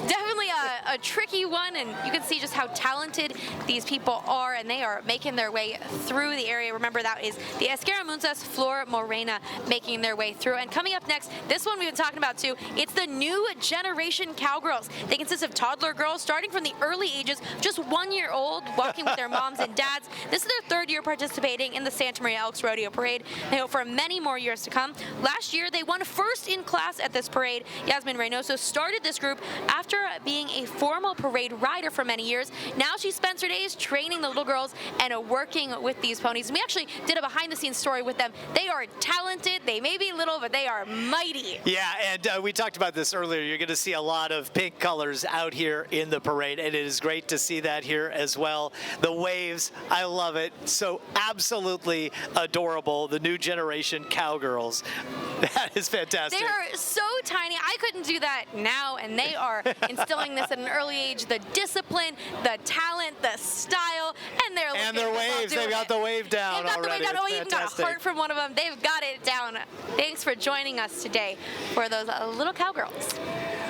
Definitely a tricky one, and you can see just how talented these people are, and they are making their way through the area. Remember, that is the Escaramunza's Flor Morena making their way through. And coming up next, this one we've been talking about too, it's the new generation cowgirls. They consist of toddler girls starting from the early ages, just 1 year old, walking with their moms and dads. This is their 3rd year participating in the Santa Maria Elks Rodeo Parade. They hope for many more years to come. Last year, they won first in class at this parade. Yasmin Reynoso started this group after being a formal parade rider for many years. Now she spends her days training the little girls and working with these ponies. And we actually did a behind-the-scenes story with them. They are talented. They may be little, but they are mighty. Yeah, and we talked about this earlier. You're going to see a lot of pink colors out here in the parade, and it is great to see that here as well. The waves, I love it. So absolutely adorable. The new generation cowgirls. That is fantastic. They are so tiny. I couldn't do that now, and they are instilling this at an early age. The discipline, the talent, the style, and they're looking their waves. They've got the wave down They've got already. the wave down. Oh, It's even got a fantastic. heart from one of them. They've got it down. Thanks for joining us today for those little cowgirls.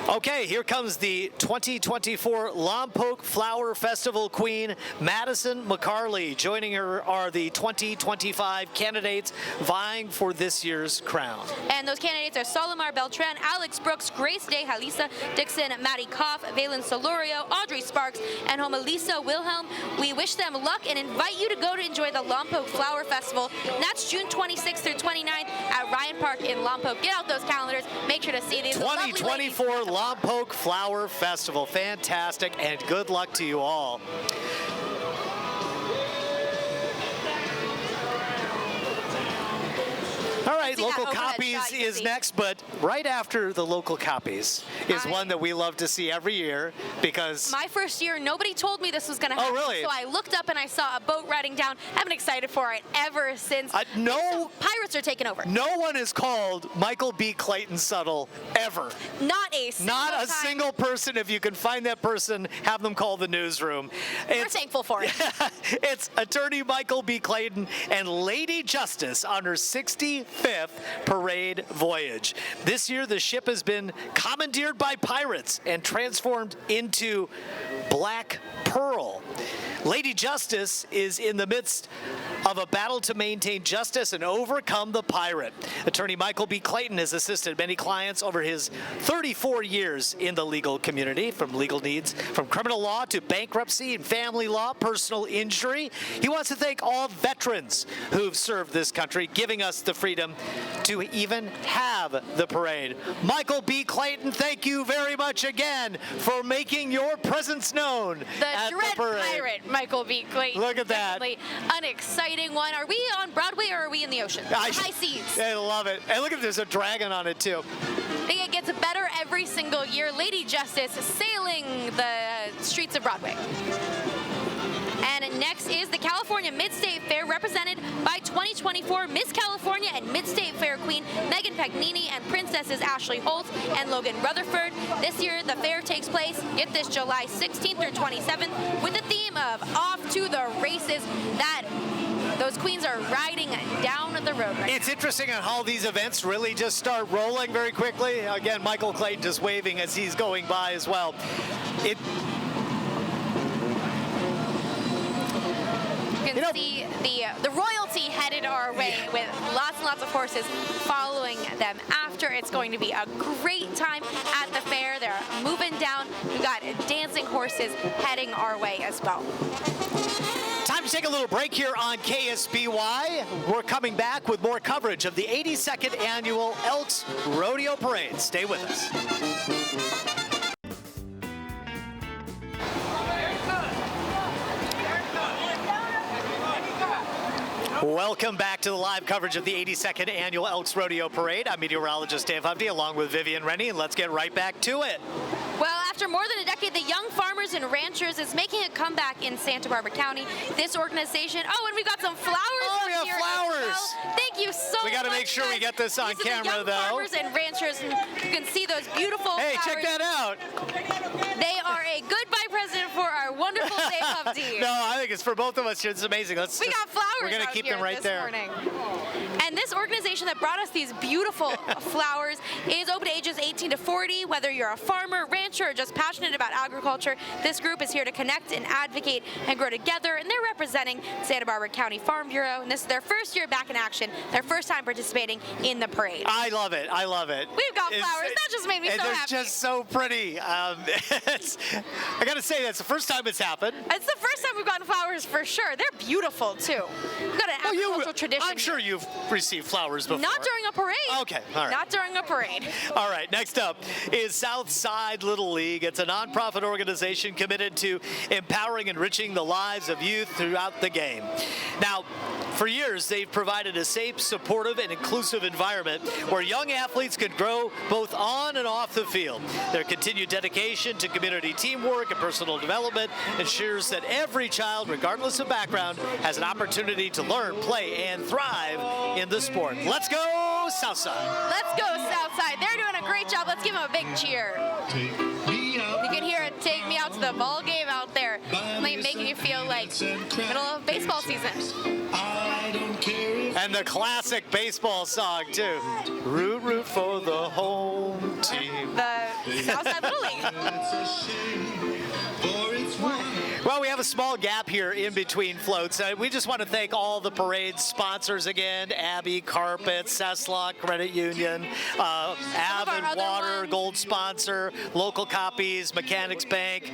Okay, here comes the 2024 Lompoc Flower Festival Queen, Madison McCarley. Joining her are the 2025 candidates vying for this year's crown. And those candidates are Solomar Beltran, Alex Brooks, Grace Day, Halisa Dixon, Maddie Koff, Valen Solorio, Audrey Sparks, and Homelisa Wilhelm. We wish them luck and invite you to go to enjoy the Lompoc Flower Festival. And that's June 26th through 29th at Ryan Park in Lompoc. Get out those calendars. Make sure to see these. 2024 Lompoc Flower Festival. Fantastic, and good luck to you all. All right, Local Copies is next, but right after the Local Copies is one that we love to see every year because... My first year, nobody told me this was going to happen. Oh, really? So I looked up and I saw a boat riding down. I've been excited for it ever since. No, Pirates are taking over. no one is called Michael B. Clayton Suttle ever. Not Not a single person. If you can find that person, have them call the newsroom. We're thankful for it. It's attorney Michael B. Clayton and Lady Justice on her 65th parade voyage. This year, the ship has been commandeered by pirates and transformed into Black Pearl. Lady Justice is in the midst of a battle to maintain justice and overcome the pirate. Attorney Michael B. Clayton has assisted many clients over his 34 years in the legal community, from legal needs, from criminal law to bankruptcy and family law, personal injury. He wants to thank all veterans who've served this country, giving us the freedom to even have the parade. Michael B. Clayton, thank you very much again for making your presence known at The Dread the parade. Pirate, Michael B. Clayton. Look at that. Definitely an exciting one. Are we on Broadway or are we in the ocean? High seas. I love it. And look at there's a dragon on it too. I think it gets better every single year. Lady Justice sailing the streets of Broadway. And next is the California Mid-State Fair, represented by 2024 Miss California and Mid-State Fair Queen Megan Pagnini and Princesses Ashley Holt and Logan Rutherford. This year, the fair takes place, get this, July 16th through 27th, with the theme of Off to the Races. That those queens are riding down the road right It's now. interesting on how these events really just start rolling very quickly. Again, Michael Clayton just waving as he's going by as well. You can see the royalty headed our way with lots and lots of horses following them after. It's going to be a great time at the fair. They're moving down. We've got dancing horses heading our way as well. Time to take a little break here on KSBY. We're coming back with more coverage of the 82nd Annual Elks Rodeo Parade. Stay with us. Welcome back to the live coverage of the 82nd Annual Elks Rodeo Parade. I'm meteorologist Dave Hovde along with Vivian Rennie, and let's get right back to it. Well, after more than a decade, the Young Farmers and Ranchers is making a comeback in Santa Barbara County. This organization, and we've got some flowers. Oh, we have here flowers. as well. Thank you so much. We got to make sure we get this on These are camera, the Young though. Farmers and Ranchers, and you can see those beautiful Hey, flowers. check that out. They are a goodbye present for our wonderful Dave Hovde. No, I think it's for both of us here. It's amazing. We got flowers. We're going to out keep here them right this there. Morning. And this organization that brought us these beautiful flowers is open to ages 18 to 40. Whether you're a farmer, rancher, or just passionate about agriculture, this group is here to connect and advocate and grow together. And they're representing Santa Barbara County Farm Bureau. And this is their first year back in action, their first time participating in the parade. I love it. I love it. We've got flowers. That just made me so they're happy. They're just so pretty. I got to say, that's the first time it's happened. It's the first time we've gotten flowers for sure. They're beautiful, too. We've got an agricultural tradition. I'm sure you've received flowers before. Not during a parade. Okay, all right. Not during a parade. All right, next up is Southside Little League. It's a nonprofit organization committed to empowering and enriching the lives of youth throughout the game. Now, for years, they've provided a safe, supportive, and inclusive environment where young athletes can grow both on and off the field. Their continued dedication to community teamwork and personal development ensures that every child, regardless of background, has an opportunity to learn, play, and thrive in the sport. Let's go, Southside. Let's go, Southside. They're doing a great job. Let's give them a big cheer. You can hear it, take me out to the ball game out there. Making you feel like middle of baseball season. And the classic baseball song, too. Root, root for the home team. The Southside Little League. Well, we have a small gap here in between floats. We just want to thank all the parade sponsors again: Abbey Carpet, Cesslock Credit Union, Avid Water, Gold sponsor, Local Copies, Mechanics Bank,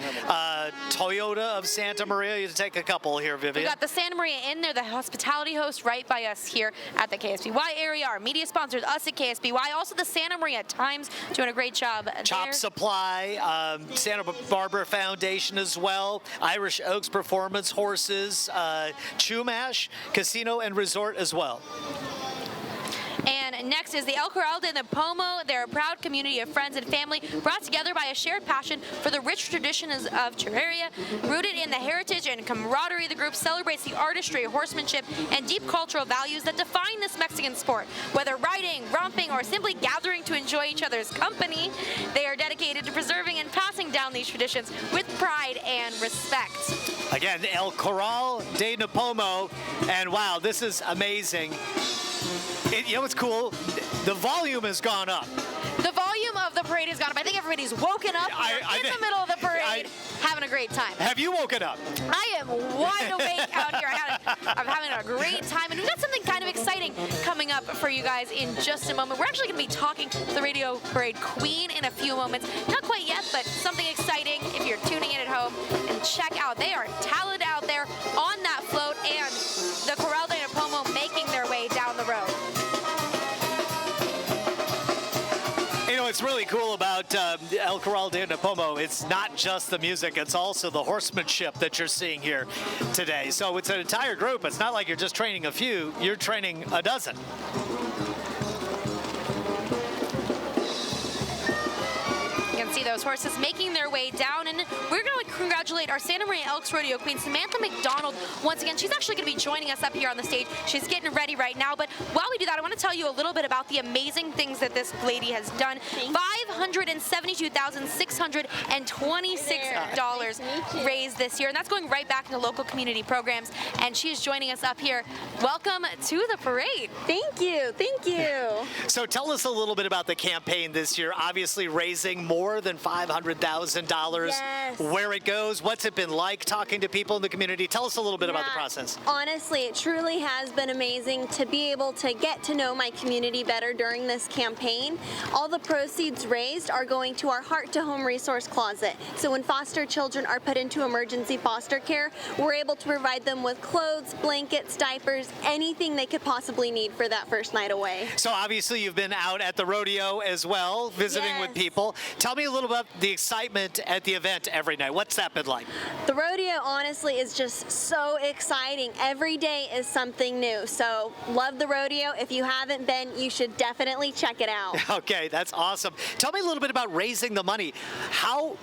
Toyota of Santa Maria. You take a couple here, Vivian. We've got the Santa Maria Inn there, the hospitality host right by us here at the KSBY area. Our media sponsors, us at KSBY. Also the Santa Maria Times doing a great job Chop there. Supply, Santa Barbara Foundation as well, Irish Oaks Performance Horses, Chumash Casino and Resort as well. And next is the El Corral de Napomo. They're a proud community of friends and family brought together by a shared passion for the rich traditions of Terraria. Rooted in the heritage and camaraderie, the group celebrates the artistry, horsemanship, and deep cultural values that define this Mexican sport. Whether riding, romping, or simply gathering to enjoy each other's company, they are dedicated to preserving and passing down these traditions with pride and respect. Again, El Corral de Napomo, and wow, this is amazing. You know what's cool? The volume has gone up. The volume of the parade has gone up. I think everybody's woken up in the middle of the parade, having a great time. Have you woken up? I am wide awake out here. I'm having a great time, and we've got something kind of exciting coming up for you guys in just a moment. We're actually going to be talking to the Radio Parade Queen in a few moments. Not quite yet, but something exciting if you're tuning in at home. And check out, they are talented out there on that float, and the Corral de Napomo making their way down the road. You know, what's really cool about El Corral de Napomo, it's not just the music, it's also the horsemanship that you're seeing here today. So it's an entire group. It's not like you're just training a few, you're training a dozen. You can see those horses making their way down, and we're going to congratulate our Santa Maria Elks Rodeo Queen, Samantha McDonald, once again. She's actually going to be joining us up here on the stage. She's getting ready right now, but while we do that, I want to tell you a little bit about the amazing things that this lady has done. $572,626 raised this year, and that's going right back into local community programs, and she is joining us up here. Welcome to the parade. Thank you. Thank you. So tell us a little bit about the campaign this year, obviously raising more than $500,000. Yes. Where it goes, what's it been like talking to people in the community? Tell us a little bit about the process. Honestly, it truly has been amazing to be able to get to know my community better during this campaign. All the proceeds raised are going to our Heart to Home resource closet. So when foster children are put into emergency foster care, we're able to provide them with clothes, blankets, diapers, anything they could possibly need for that first night away. So obviously you've been out at the rodeo as well, visiting with people. Tell me a little about the excitement at the event every night. What's that been like? The rodeo, honestly, is just so exciting. Every day is something new. So love the rodeo. If you haven't been, you should definitely check it out. Okay, that's awesome. Tell me a little bit about raising the money. How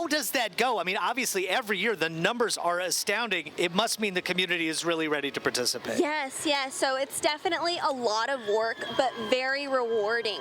does that go? I mean, obviously every year the numbers are astounding. It must mean the community is really ready to participate. Yes, yes. So it's definitely a lot of work, but very rewarding.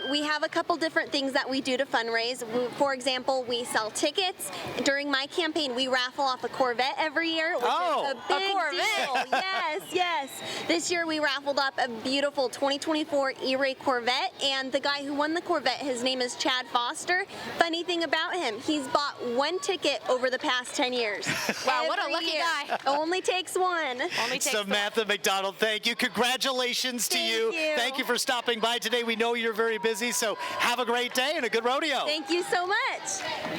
We have a couple different things that we do to fundraise. For example, we sell tickets. During my campaign, we raffle off a Corvette every year, which is a big deal. Yes, yes. This year we raffled up a beautiful 2024 E-Ray Corvette, and the guy who won the Corvette, his name is Chad Foster. Funny thing about him, he's bought one ticket over the past 10 years. Wow, what a lucky guy. Only takes one. Only takes Samantha McDonald, thank you. Congratulations to you. Thank you for stopping by today. We know you're very busy, so have a great day and a good rodeo. Thank you so much.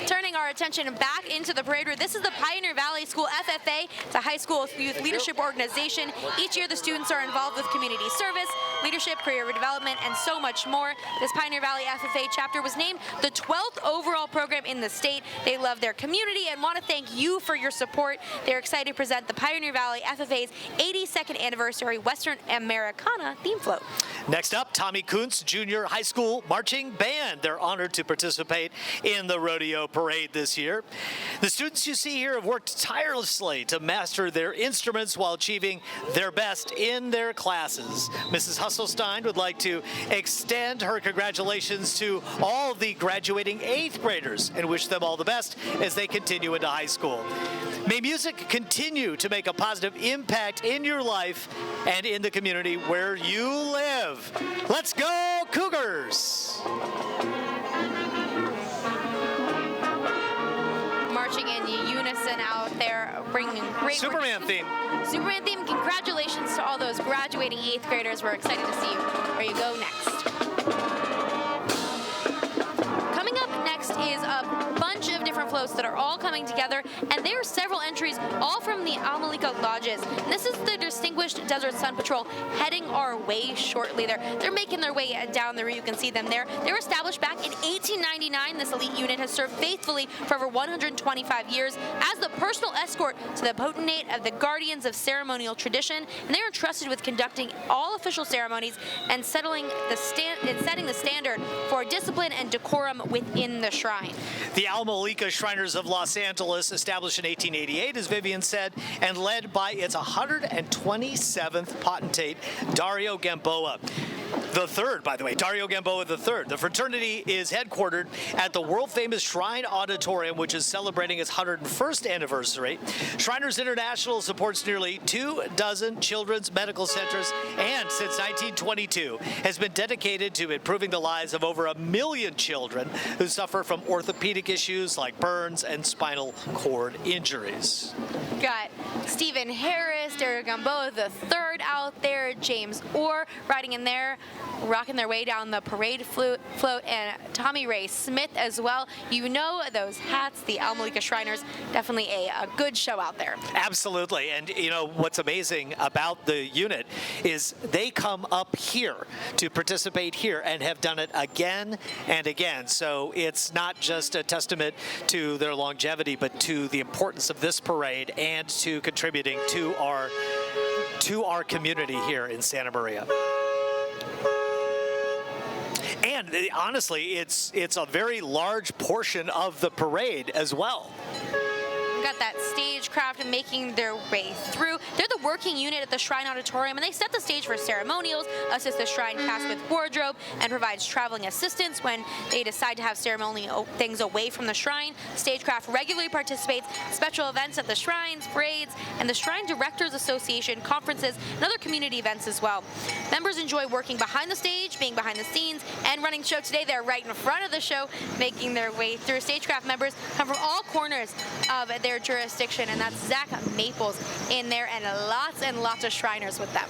Turning our attention back into the parade route, this is the Pioneer Valley School FFA. It's a high school youth leadership organization. Each year the students are involved with community service, leadership, career development, and so much more. This Pioneer Valley FFA chapter was named the 12th overall program in the state. They love their community and want to thank you for your support. They're excited to present the Pioneer Valley FFA's 82nd anniversary Western Americana theme float. Next up, Tommy Kuntz Junior High School Marching Band. They're honored to participate in the rodeo parade this year. The students you see here have worked tirelessly to master their instruments while achieving their best in their classes. Mrs. Husselstein would like to extend her congratulations to all of the graduating 8th graders and wish them all the best as they continue into high school. May music continue to make a positive impact in your life and in the community where you live. Let's go, Cougars! Marching in unison out there, bringing great Superman theme. Superman theme. Congratulations to all those graduating 8th graders. We're excited to see you where you go next. Coming up next is a bunch of different floats that are all coming together, and there are several entries, all from the Almalika Lodges. And this is the Distinguished Distinguished Desert Sun Patrol heading our way shortly. They're making their way down the route. You can see them there. They were established back in 1899. This elite unit has served faithfully for over 125 years as the personal escort to the potentate of the guardians of ceremonial tradition, and they are entrusted with conducting all official ceremonies and setting the standard for discipline and decorum within the shrine. The Alma-Lika Shriners of Los Angeles, established in 1888, as Vivian said, and led by its 127th potentate, Dario Gamboa the Third, by the way, Dario Gamboa the Third. The fraternity is headquartered at the world-famous Shrine Auditorium, which is celebrating its 101st anniversary. Shriners International supports nearly 24 children's medical centers, and since 1922 has been dedicated to improving the lives of over 1 million children who suffer from orthopedic issues like burns and spinal cord injuries. Got Stephen Harris, Dario Gamboa the Third out there, James Orr riding in there, rocking their way down the parade float, and Tommy Ray Smith as well. You know those hats, the Alma-Lika Shriners, definitely a good show out there. Absolutely, and you know what's amazing about the unit is they come up here to participate here and have done it again and again. So it's not just a testament to their longevity, but to the importance of this parade and to contributing to our community here in Santa Maria. And honestly, it's a very large portion of the parade as well. We've got that stagecraft making their way through. They're the working unit at the Shrine Auditorium, and they set the stage for ceremonials, assist the Shrine cast with wardrobe, and provides traveling assistance when they decide to have ceremonial things away from the Shrine. Stagecraft regularly participates in special events at the Shrines, parades, and the Shrine Directors Association conferences and other community events as well. Members enjoy working behind the stage, being behind the scenes, and running the show. Today they're right in front of the show, making their way through. Stagecraft members come from all corners of their jurisdiction, and that's Zach Maples in there, and lots of Shriners with them.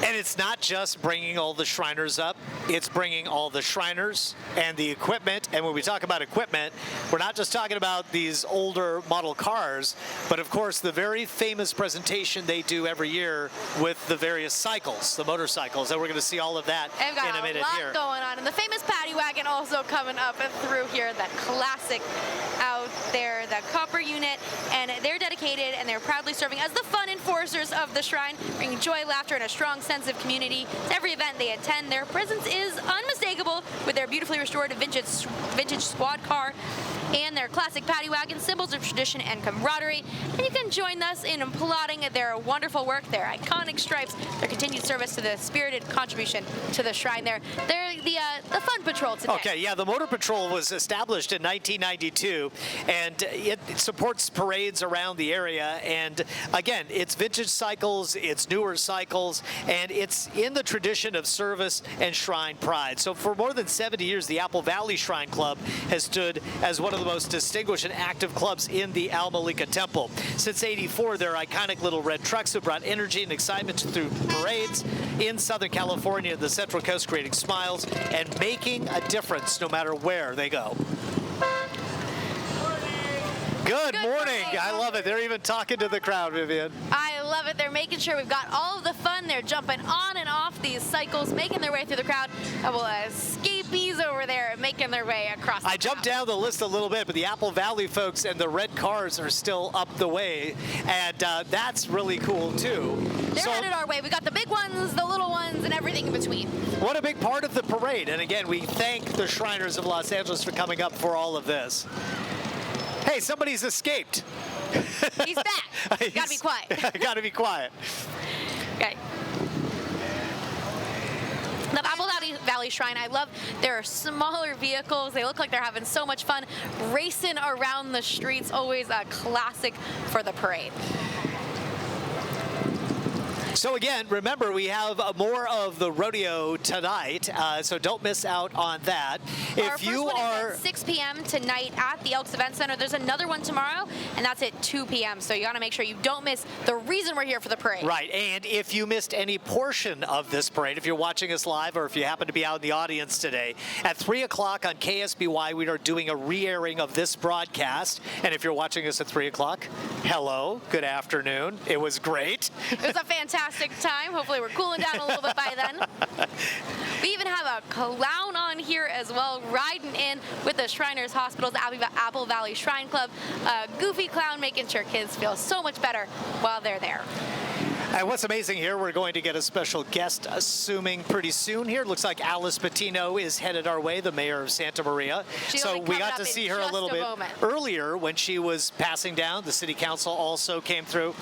And it's not just bringing all the Shriners up, it's bringing all the Shriners and the equipment. And when we talk about equipment, we're not just talking about these older model cars, but of course the very famous presentation they do every year with the various cycles, the motorcycles, and we're going to see all of that in a minute here. They've got a lot going on. And the famous paddy wagon also coming up through here, that classic out there, the copper unit, and they're dedicated and they're proudly serving as the fun enforcers of the Shrine, bringing joy, laughter, and a strong sense of community to every event they attend. Their presence is unmistakable with their beautifully restored vintage squad car and their classic paddy wagon, symbols of tradition and camaraderie. And you can join us in applauding their wonderful work, their iconic stripes, their continued service to the spirited contribution to the Shrine. They're the Fun Patrol today. Okay, yeah, the Motor Patrol was established in 1992, and it supports parades around the area. And again, it's vintage cycles, it's newer cycles, and it's in the tradition of service and Shrine pride. So for more than 70 years, the Apple Valley Shrine Club has stood as one of the most distinguished and active clubs in the Alma-Lika Temple. Since '84, their iconic little red trucks have brought energy and excitement through parades in Southern California and the Central Coast, creating smiles and making a difference no matter where they go. Good morning. I love it. They're even talking to the crowd, Vivian. I love it. They're making sure we've got all of the fun. They're jumping on and off these cycles, making their way through the crowd. Couple of escapees over there making their way across the crowd. Jumped down the list a little bit, but the Apple Valley folks and the red cars are still up the way, and that's really cool, too. They're headed our way. We got the big ones, the little ones, and everything in between. What a big part of the parade. And again, we thank the Shriners of Los Angeles for coming up for all of this. Hey, somebody's escaped. He's back. Gotta be quiet. Gotta be quiet. Okay. The Apple Valley Shrine, I love their smaller vehicles. They look like they're having so much fun racing around the streets. Always a classic for the parade. So again, remember, we have more of the rodeo tonight, so don't miss out on that. Our first one is at 6 p.m. tonight at the Elks Event Center. There's another one tomorrow, and that's at 2 p.m. So you got to make sure you don't miss the reason we're here for the parade. Right, and if you missed any portion of this parade, if you're watching us live or if you happen to be out in the audience today, at 3 o'clock on KSBY, we are doing a re-airing of this broadcast. And if you're watching us at 3 o'clock, hello, good afternoon. It was great. It was a fantastic fantastic time. Hopefully we're cooling down a little bit by then. We even have a clown on here as well, riding in with the Shriners Hospital's Apple Valley Shrine Club. A goofy clown making sure kids feel so much better while they're there. And what's amazing here, we're going to get a special guest, assuming pretty soon here. It looks like Alice Patino is headed our way, the mayor of Santa Maria. So we got to see her a little bit earlier when she was passing down. The city council also came through.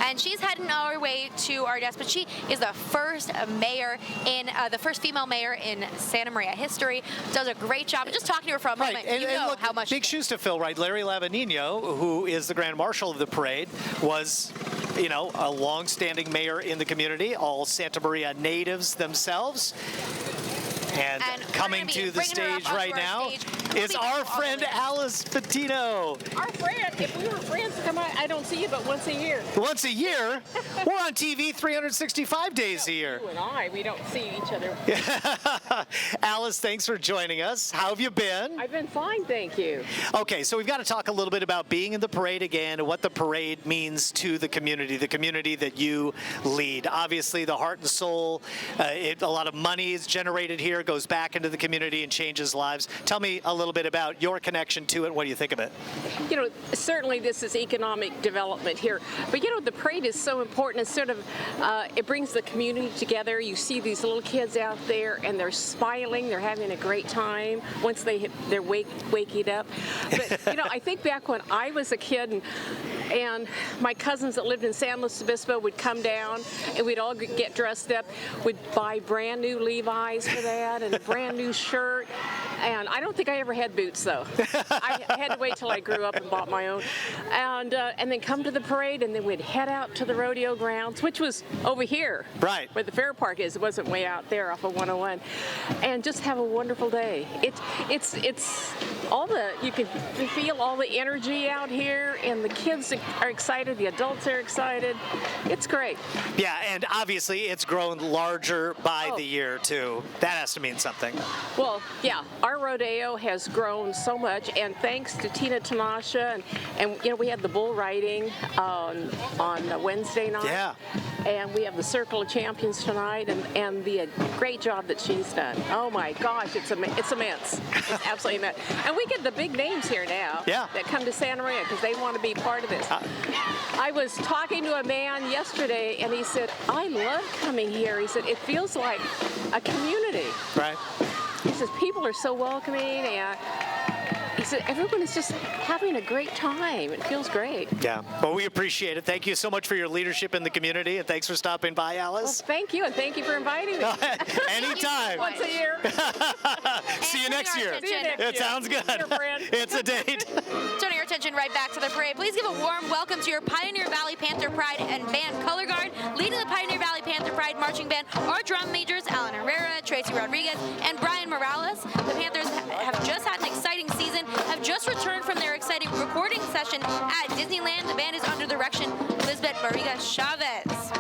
And she's heading our way to our desk, but she is the first mayor in the first female mayor in Santa Maria history. Does a great job. Just talking to her for a moment, and, you know look, how much. Big shoes to fill, right? Larry Lavanino, who is the grand marshal of the parade, was, you know, a long-standing mayor in the community. All Santa Maria natives themselves. And coming to the stage right now is our friend Alice Patino. Our friend, if we were friends, come on, I don't see you but once a year. Once a year? We're on TV 365 days a year. You and I, we don't see each other. Alice, thanks for joining us. How have you been? I've been fine, thank you. Okay, so we've got to talk a little bit about being in the parade again and what the parade means to the community that you lead. Obviously, the heart and soul, a lot of money is generated here, goes back into the community and changes lives. Tell me a little bit about your connection to it. What do you think of it? You know, certainly this is economic development here, but you know, the parade is so important. It's sort of, it brings the community together. You see these little kids out there and they're smiling, they're having a great time once they're waking up. But you know, I think back when I was a kid and my cousins that lived in San Luis Obispo would come down and we'd all get dressed up. We'd buy brand new Levi's for that and a brand new shirt. And I don't think I ever had boots though. I had to wait till I grew up and bought my own. And then come to the parade and then we'd head out to the rodeo grounds, which was over here. Right. Where the fair park is. It wasn't way out there off of 101. And just have a wonderful day. It's all you can feel all the energy out here and the kids are excited, the adults are excited. It's great. Yeah, and obviously it's grown larger by the year too. That has to mean something. Well, yeah, our rodeo has grown so much, and thanks to Tina Tanasha, and you know, we had the bull riding on Wednesday night. Yeah. And we have the Circle of Champions tonight, and the great job that she's done. Oh my gosh, it's immense. It's absolutely immense. And we get the big names here now that come to Santa Maria because they want to be part of this. I was talking to a man yesterday, and he said, I love coming here. He said, it feels like a community. Right. He says, people are so welcoming, and he said, everyone is just having a great time. It feels great. Yeah, well, we appreciate it. Thank you so much for your leadership in the community, and thanks for stopping by, Alice. Well, thank you, and thank you for inviting me. Anytime. Once a year. See you next year. It sounds good. It's a date. Turning your attention right back to the parade, please give a warm welcome to your Pioneer Valley Panther Pride and Band Color Guard. Leading the Pioneer Valley Panther Pride Marching Band are drum majors Alan Herrera, Tracy Rodriguez, and Brian Morales. The Panthers have just had an exciting season, have just returned from their exciting recording session at Disneyland. The band is under the direction of Lisbeth Barriga Chavez.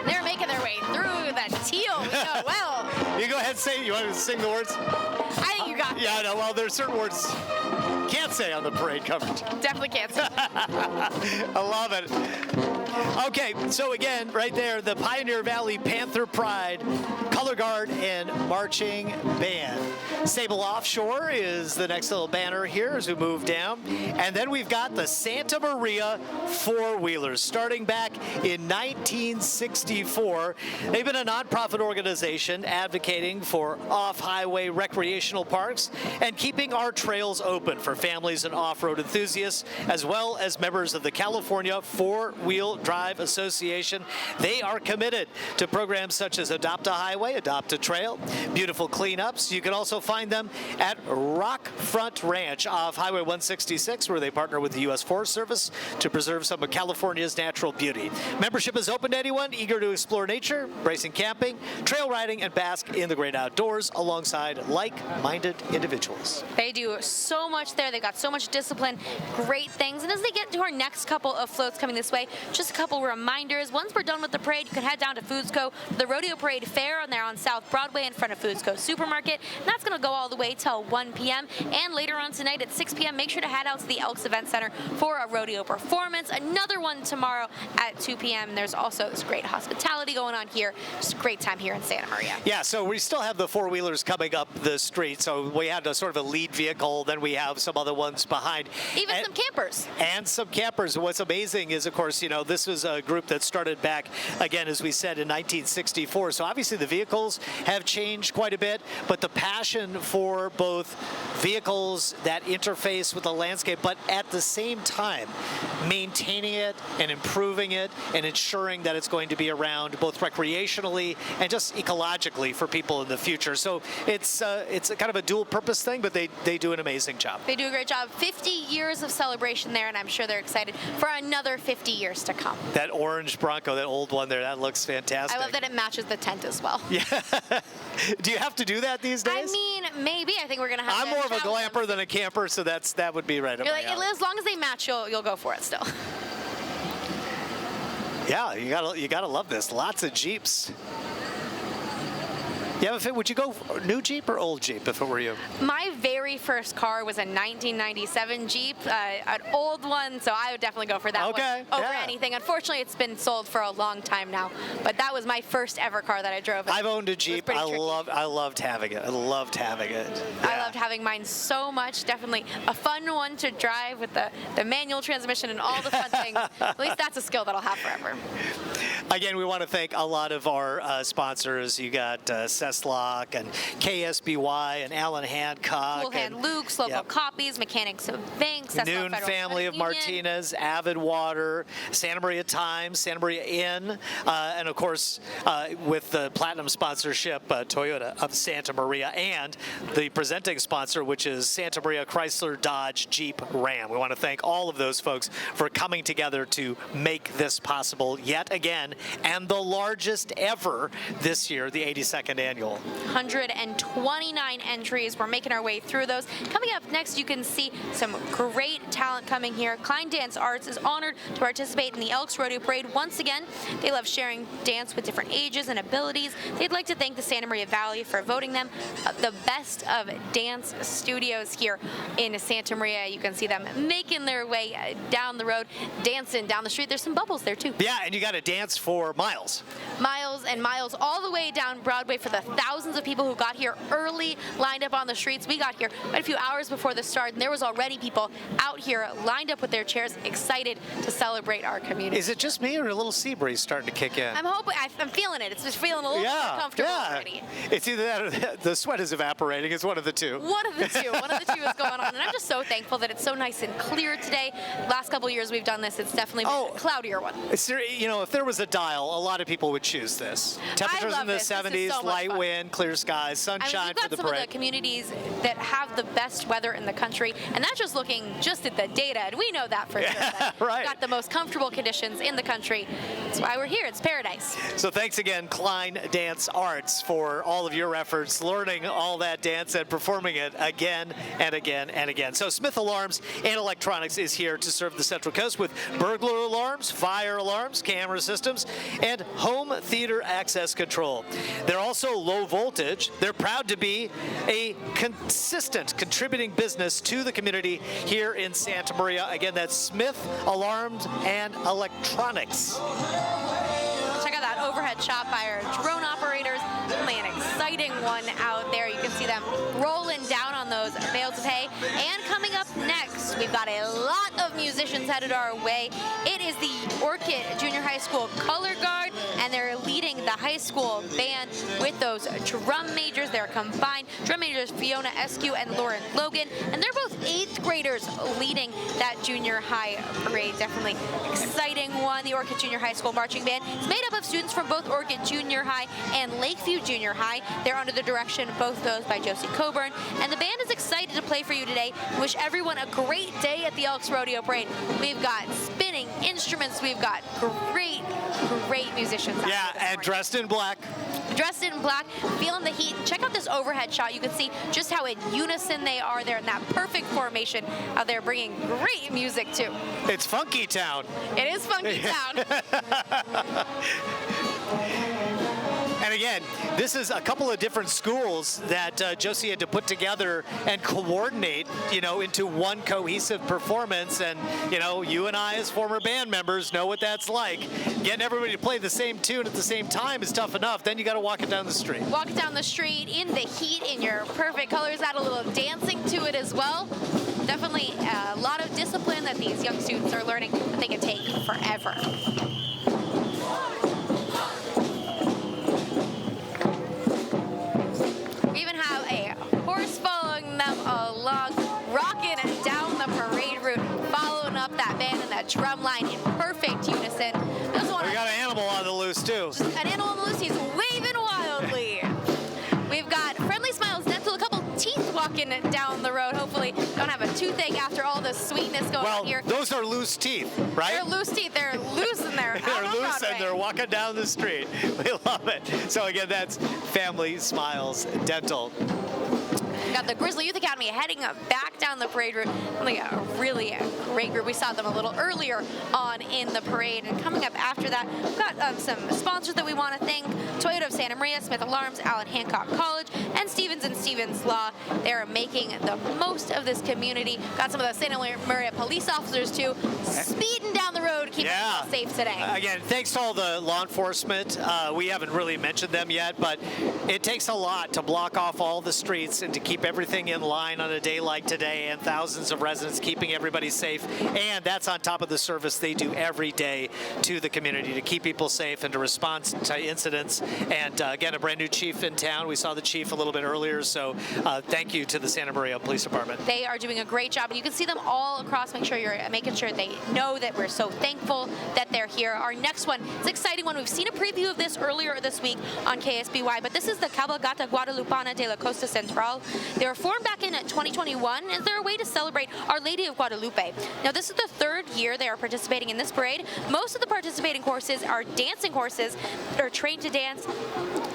They're making their way through the teal. We know well. You go ahead and say, you want to sing the words? I think you got Yeah, I know. Well, there's certain words can't say on the parade coverage. Definitely can't say. I love it. Okay, so again, right there, the Pioneer Valley Panther Pride Color Guard and Marching Band. Sable Offshore is the next little banner here as we move down. And then we've got the Santa Maria Four-Wheelers, starting back in 1964. They've been a nonprofit organization advocating for off-highway recreational parks and keeping our trails open for families and off-road enthusiasts, as well as members of the California Four-Wheel Drive Association. They are committed to programs such as Adopt a Highway, Adopt a Trail, beautiful cleanups. You can also find them at Rockfront Ranch off Highway 166, where they partner with the U.S. Forest Service to preserve some of California's natural beauty. Membership is open to anyone eager to explore nature, embracing camping, trail riding, and bask in the great outdoors alongside like-minded individuals. They do so much there. They've got so much discipline, great things. And as they get to our next couple of floats coming this way, just a couple reminders. Once we're done with the parade, you can head down to Foods Co. for the Rodeo Parade Fair, and they're on South Broadway in front of Foods Co. Supermarket. And that's going to go all the way till 1 p.m. And later on tonight at 6 p.m., make sure to head out to the Elks Event Center for a rodeo performance. Another one tomorrow at 2 p.m. And there's also this great hospitality going on here. Just a great time here in Santa Maria. Yeah, so we still have the four-wheelers coming up the street. So we had a sort of a lead vehicle, then we have some other ones behind. Even some campers. And some campers. What's amazing is, of course, you know, this was a group that started back, again, as we said, in 1964. So obviously the vehicles have changed quite a bit, but the passion for both vehicles that interface with the landscape, but at the same time, maintaining it and improving it and ensuring that it's going to be around both recreationally and just ecologically for people in the future. So it's a kind of a dual purpose thing, but they do an amazing job. They do a great job. 50 years of celebration there, and I'm sure they're excited for another 50 years to come. That orange Bronco, that old one there, that looks fantastic. I love that it matches the tent as well. Yeah. Do you have to do that these days? I mean, maybe. I think we're going to have I'm more of a glamper than a camper, so that would be right up my alley. As long as they match, you'll go for it still. Yeah, you gotta love this. Lots of Jeeps. Yeah, would you go new Jeep or old Jeep if it were you? My very first car was a 1997 Jeep, an old one, so I would definitely go for that one over anything. Unfortunately, it's been sold for a long time now, but that was my first ever car that I drove. I've owned a Jeep. I loved having it. I loved having it. Yeah. I loved having mine so much. Definitely a fun one to drive with the manual transmission and all the fun things. At least that's a skill that I'll have forever. Again, we want to thank a lot of our sponsors. You got Cesslock and KSBY and Allen Hancock. Cool Hand Luke's, Local Copies, Mechanics of Banks, Noon Family of Martinez, Avid Water, Santa Maria Times, Santa Maria Inn, and of course, with the Platinum sponsorship, Toyota of Santa Maria, and the presenting sponsor, which is Santa Maria Chrysler Dodge Jeep Ram. We want to thank all of those folks for coming together to make this possible yet again, and the largest ever this year, the 82nd annual. 129 entries. We're making our way through those. Coming up next, you can see some great talent coming here. Klein Dance Arts is honored to participate in the Elks Rodeo Parade. Once again, they love sharing dance with different ages and abilities. They'd like to thank the Santa Maria Valley for voting them the best of dance studios here in Santa Maria. You can see them making their way down the road, dancing down the street. There's some bubbles there too. Yeah, and you got to dance for miles. Miles and miles all the way down Broadway for the thousands of people who got here early, lined up on the streets. We got here quite a few hours before the start, and there was already people out here lined up with their chairs, excited to celebrate our community. Is it just me, or a little sea breeze starting to kick in? I'm feeling it. It's just feeling a little more comfortable already. It's either that or the sweat is evaporating. It's one of the two. One of the two. One of the two is going on, and I'm just so thankful that it's so nice and clear today. Last couple of years we've done this. It's definitely been a cloudier one. You know, if there was a dial, a lot of people would choose this. Temperatures in the 70s, light wind, clear skies, sunshine for the parade. We've got some of the communities that have the best weather in the country, and that's just looking just at the data, and we know that for sure. Right. We've got the most comfortable conditions in the country. That's why we're here. It's paradise. So thanks again, Klein Dance Arts, for all of your efforts, learning all that dance and performing it again and again and again. So Smith Alarms and Electronics is here to serve the Central Coast with burglar alarms, fire alarms, camera systems, and home theater access control. They're also low voltage. They're proud to be a consistent contributing business to the community here in Santa Maria. Again, that's Smith Alarms and Electronics. Check out that overhead shot by our drone operators. Really an exciting one out there. You can see them rolling down on those bales of hay. And coming up next, we've got a lot of musicians headed our way. It is the Orchid Junior High School Color Guard, and they're leading the high school band with those drum majors. They're combined drum majors Fiona Eskew and Lauren Logan, and they're both 8th graders leading that junior high parade. Definitely exciting one. The Orchid Junior High School Marching Band is made up of students from both Orchid Junior High and Lakeview Junior High. They're under the direction of both those by Josie Coburn, and the band is excited to play for you today. Wish everyone a great day at the Elks Rodeo Parade. We've got spinning instruments. We've got great musicians. Yeah, and dressed in black. dressed in black, feeling the heat. Check out this overhead shot. You can see just how in unison they are there in that perfect formation out there, bringing great music too. It's Funky Town. It is Funky Town. And again, this is a couple of different schools that Josie had to put together and coordinate, into one cohesive performance. And, you and I as former band members know what that's like. Getting everybody to play the same tune at the same time is tough enough. Then you got to walk it down the street. Walk it down the street in the heat, in your perfect colors, add a little dancing to it as well. Definitely a lot of discipline that these young students are learning that they can take forever. We even have a horse following them along, rocking down the parade route, following up that band and that drum line in perfect unison. We got an animal on the loose too. An animal on the loose, he's waving wildly. We've got Friendly Smiles Dental, a couple teeth walking down the road. Hopefully don't have a toothache after all the sweetness going on here. Those are loose teeth, right? They're loose teeth. They're loose in there. They're loose and they're walking down the street. We love it. So again, that's Family Smiles Dental. Got the Grizzly Youth Academy heading back down the parade route. Really great group. We saw them a little earlier on in the parade. And coming up after that, we've got some sponsors that we want to thank. Toyota of Santa Maria, Smith Alarms, Allen Hancock College, and Stevens & Stevens Law. They're making the most of this community. Got some of the Santa Maria police officers too, speeding down the road, keeping us safe today. Again, thanks to all the law enforcement. We haven't really mentioned them yet, but it takes a lot to block off all the streets and to keep everything in line on a day like today, and thousands of residents keeping everybody safe. And that's on top of the service they do every day to the community to keep people safe and to respond to incidents. And again, a brand new chief in town. We saw the chief a little bit earlier, so thank you to the Santa Maria Police Department. They are doing a great job, and you can see them all across. Make sure you're making sure they know that we're so thankful that they're here. Our next one is an exciting one. We've seen a preview of this earlier this week on KSBY, but this is the Cabalgata Guadalupana de la Costa Central. They were formed back in 2021, and they're a way to celebrate Our Lady of Guadalupe. Now, this is the third year they are participating in this parade. Most of the participating horses are dancing horses that are trained to dance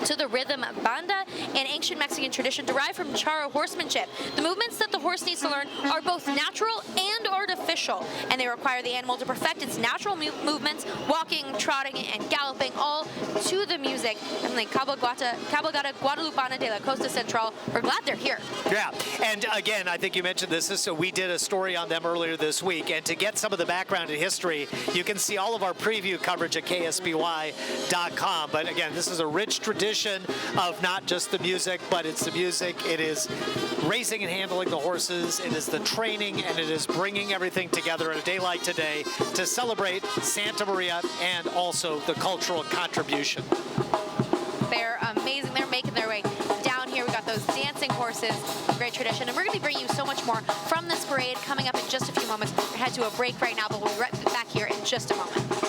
to the rhythm banda, an ancient Mexican tradition derived from charro horsemanship. The movements that the horse needs to learn are both natural and artificial, and they require the animal to perfect its natural movements, walking, trotting, and galloping, all to the music. And the Cabalgata Guadalupana de la Costa Central, we're glad they're here. Yeah, and again, I think you mentioned this, so we did a story on them earlier this week, and to get some of the background and history, you can see all of our preview coverage at ksby.com. But again, this is a rich tradition of not just the music, but it's the music, it is racing and handling the horses, it is the training, and it is bringing everything together on a day like today to celebrate Santa Maria and also the cultural contribution. They're amazing. They're making their way down here. We got those dancing horses, great tradition, and we're going to be bringing you so much more from this parade coming up in just a few moments. We're head to a break right now, but we'll be right back here in just a moment.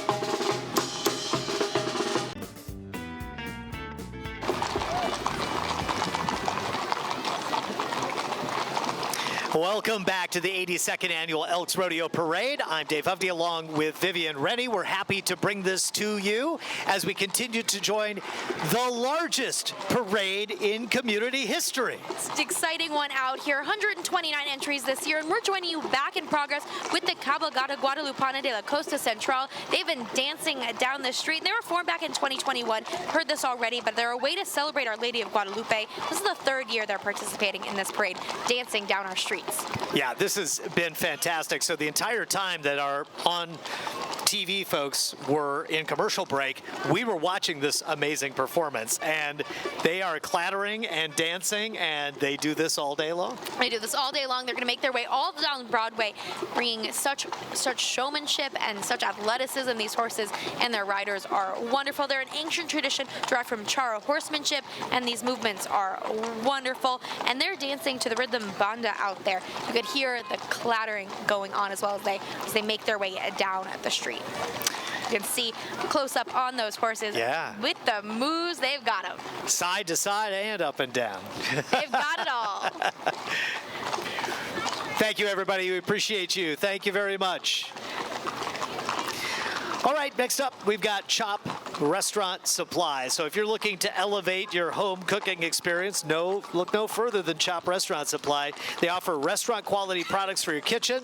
Welcome back to the 82nd Annual Elks Rodeo Parade. I'm Dave Hovde along with Vivian Rennie. We're happy to bring this to you as we continue to join the largest parade in community history. It's an exciting one out here. 129 entries this year, and we're joining you back in progress with the Cabalgata Guadalupana de la Costa Central. They've been dancing down the street. They were formed back in 2021. Heard this already, but they're a way to celebrate Our Lady of Guadalupe. This is the third year they're participating in this parade, dancing down our streets. Yeah, this has been fantastic. So the entire time that our on TV folks were in commercial break, we were watching this amazing performance, and they are clattering and dancing, and they do this all day long. They do this all day long. They're going to make their way all down Broadway, bringing such showmanship and such athleticism. These horses and their riders are wonderful. They're an ancient tradition derived from charro horsemanship, and these movements are wonderful. And they're dancing to the rhythm banda out there. You could hear the clattering going on as well as they make their way down the street. You can see close up on those horses. Yeah. With the moves, they've got them. Side to side and up and down. They've got it all. Thank you, everybody. We appreciate you. Thank you very much. All right, next up, we've got Chop Restaurant Supply. So if you're looking to elevate your home cooking experience, look no further than Chop Restaurant Supply. They offer restaurant quality products for your kitchen.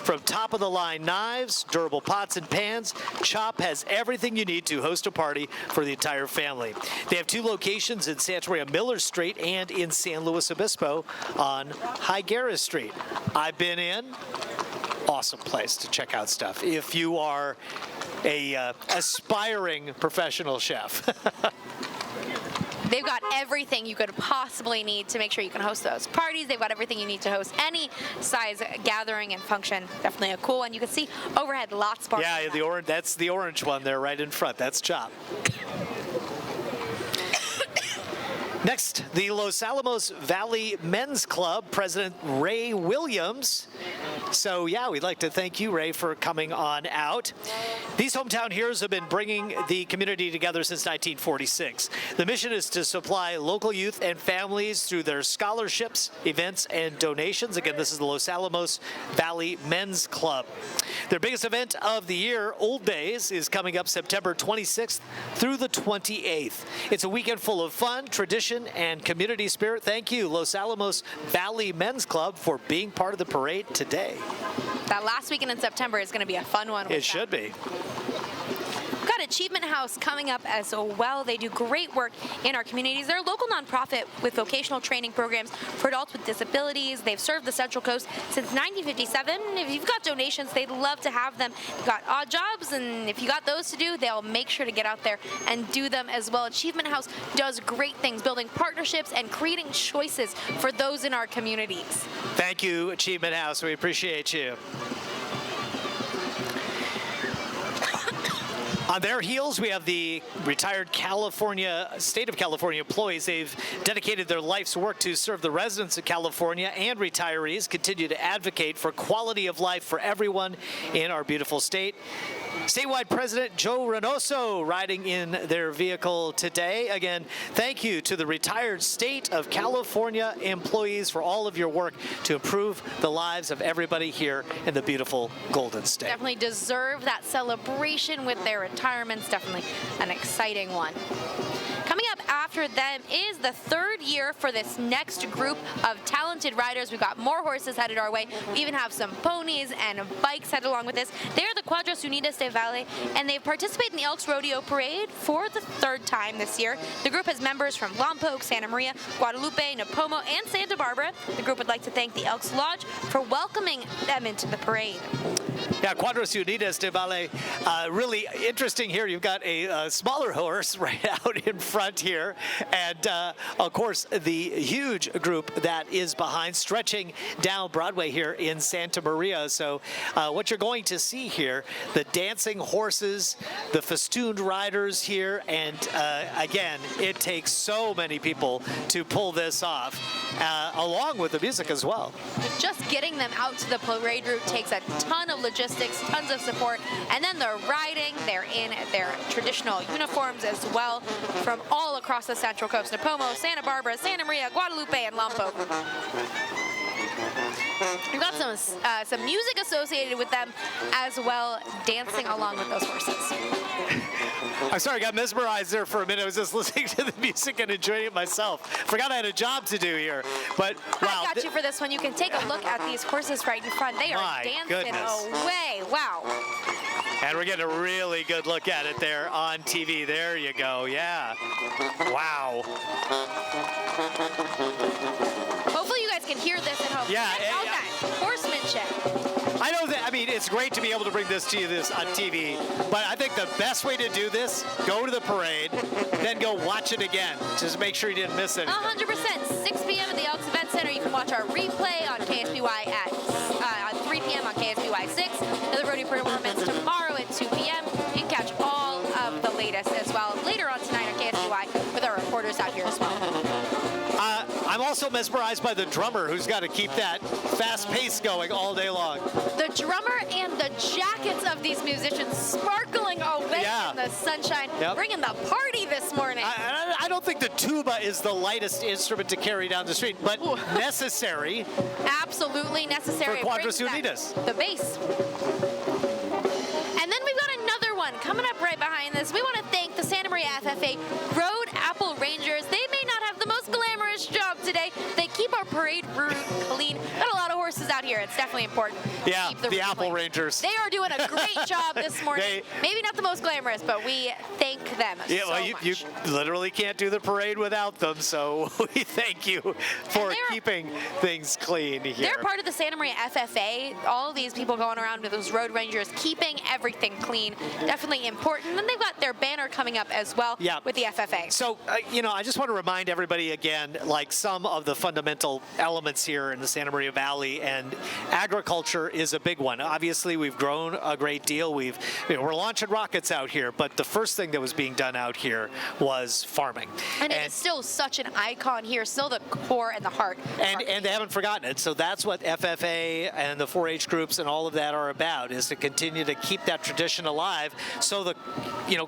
From top of the line knives, durable pots and pans, Chop has everything you need to host a party for the entire family. They have 2 locations in Santa Maria Miller Street and in San Luis Obispo on Higuera Street. I've been in. Awesome place to check out stuff if you are a aspiring professional chef. They've got everything you could possibly need to make sure you can host those parties. They've got everything you need to host any size gathering and function. Definitely a cool one. You can see overhead lots of Yeah, the orange. That's the orange one there right in front. That's Chop. Next, the Los Alamos Valley Men's Club President Ray Williams. So yeah, we'd like to thank you, Ray, for coming on out. These hometown heroes have been bringing the community together since 1946. The mission is to supply local youth and families through their scholarships, events, and donations. Again, this is the Los Alamos Valley Men's Club. Their biggest event of the year, Old Days, is coming up September 26th through the 28th. It's a weekend full of fun, tradition, and community spirit. Thank you, Los Alamos Valley Men's Club, for being part of the parade today. That last weekend in September is going to be a fun one. It should be. We've got Achievement House coming up as well. They do great work in our communities. They're a local nonprofit with vocational training programs for adults with disabilities. They've served the Central Coast since 1957. If you've got donations, they'd love to have them. You've got odd jobs, and if you got those to do, they'll make sure to get out there and do them as well. Achievement House does great things, building partnerships and creating choices for those in our communities. Thank you, Achievement House. We appreciate you. On their heels, we have the retired state of California employees. They've dedicated their life's work to serve the residents of California, and retirees continue to advocate for quality of life for everyone in our beautiful state. Statewide President Joe Reynoso riding in their vehicle today. Again, thank you to the retired state of California employees for all of your work to improve the lives of everybody here in the beautiful Golden State. Definitely deserve that celebration with their retirements. Definitely an exciting one. Coming up after them is the 3rd year for this next group of talented riders. We've got more horses headed our way. We even have some ponies and bikes headed along with this. They're the Cuadros Unidas de Valle, and they've participated in the Elks Rodeo Parade for the 3rd time this year. The group has members from Lompoc, Santa Maria, Guadalupe, Napomo, and Santa Barbara. The group would like to thank the Elks Lodge for welcoming them into the parade. Yeah, Cuadros Unidas de Valle, really interesting here. You've got a smaller horse right out in front here, and of course the huge group that is behind, stretching down Broadway here in Santa Maria. So what you're going to see here, the dancing horses, the festooned riders here, and again, it takes so many people to pull this off, along with the music as well. Just getting them out to the parade route takes a ton of logistics, tons of support, and then they're riding. They're in their traditional uniforms as well from all across the Central Coast: Napomo, Santa Barbara, Santa Maria, Guadalupe, and Lompoc. We've got some music associated with them as well, dancing along with those horses. I'm sorry, I got mesmerized there for a minute. I was just listening to the music and enjoying it myself. Forgot I had a job to do here. But wow. I got you for this one. You can take a look at these horses right in front. They are dancing away. Wow. And we're getting a really good look at it there on TV. There you go. Yeah. Wow. Hopefully you guys can hear this at home. Yeah. Horsemanship. I know that, I mean, it's great to be able to bring this to you on TV, but I think the best way to do this, go to the parade, then go watch it again. Just make sure you didn't miss anything. 100%. 6 p.m. at the Elks Event Center. You can watch our replay on KSBY at 3 p.m. on KSBY 6. And the rodeo performance tomorrow at 2 p.m. You can catch all of the latest as well later on tonight on KSBY with our reporters out here as well. I'm also mesmerized by the drummer, who's got to keep that fast pace going all day long. The drummer and the jackets of these musicians sparkling away in the sunshine, bringing the party this morning. I don't think the tuba is the lightest instrument to carry down the street, but necessary. Absolutely necessary. For Cuadros Unidas. The bass. And then we've got another one one coming up right behind this. We want to thank the Santa Maria FFA Road Apple Rangers. They may not have the most glamorous job today. They keep our parade route clean. Got a lot of horses out here. It's definitely important. Yeah, Keep the route Apple clean. Rangers. They are doing a great job this morning. Maybe not the most glamorous, but we thank them Yeah, well, much. you literally can't do the parade without them, so we thank you for keeping things clean here. They're part of the Santa Maria FFA. All of these people going around with those road rangers, keeping everything clean, definitely important. And they've got their banner coming up as well with the FFA. So, I just want to remind everybody again, like some of the fundamental elements here in the Santa Maria Valley, and agriculture is a big one. Obviously, we've grown a great deal. We're launching rockets out here, but the first thing that was being done out here was farming. And it is still such an icon here, still the core and the heart. And they haven't forgotten it. So that's what FFA and the 4-H groups and all of that are about, is to continue to keep that tradition alive. So that,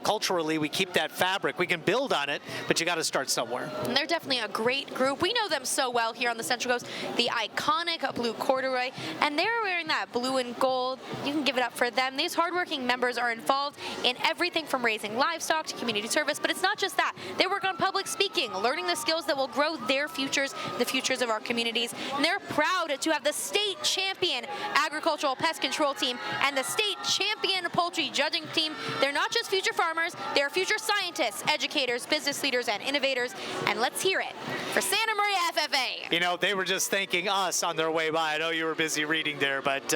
culturally we keep that fabric. We can build on it, but you got to start somewhere. And they're definitely a great group. We know them so well here on the Central Coast. The iconic blue corduroy, and they're wearing that blue and gold. You can give it up for them. These hardworking members are involved in everything from raising livestock to community service, but it's not just that. They work on public speaking, learning the skills that will grow their futures, the futures of our communities. And they're proud to have the state champion agricultural pest control team and the state champion poultry judging team. They're not just future farmers, they're future scientists, educators, business leaders, and innovators. And let's hear it for Santa Maria FFA. They were just thanking us on their way by. I know you were busy reading there, but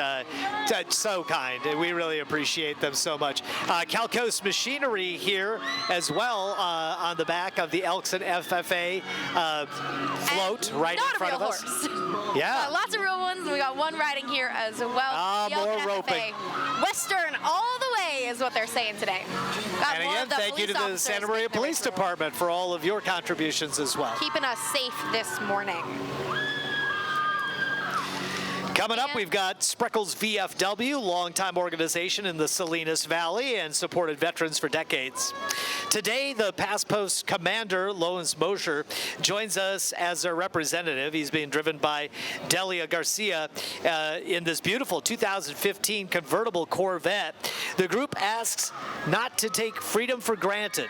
so kind. We really appreciate them so much. Calcoast Machinery here as well on the back of the Elks and FFA float right in front of us. Horse. Yeah. Lots of real ones. We got one riding here as well. More roping. Western all the way is what they're saying today. And again, thank you to the Santa Maria Police Department for all of your contributions as well. Keeping us safe this morning. Coming up, we've got Spreckles VFW, longtime organization in the Salinas Valley and supported veterans for decades. Today, the past post commander, Lois Mosher, joins us as a representative. He's being driven by Delia Garcia in this beautiful 2015 convertible Corvette. The group asks not to take freedom for granted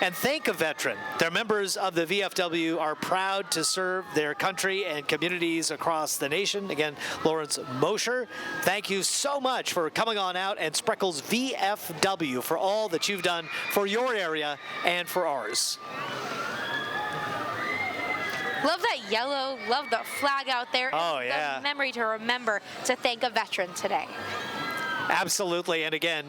and thank a veteran. Their members of the VFW are proud to serve their country and communities across the nation. Again, Lawrence Mosher, thank you so much for coming on out, and Spreckles VFW for all that you've done for your area and for ours. Love that yellow, love the flag out there. Oh, yeah. The memory to remember to thank a veteran today. Absolutely, and again,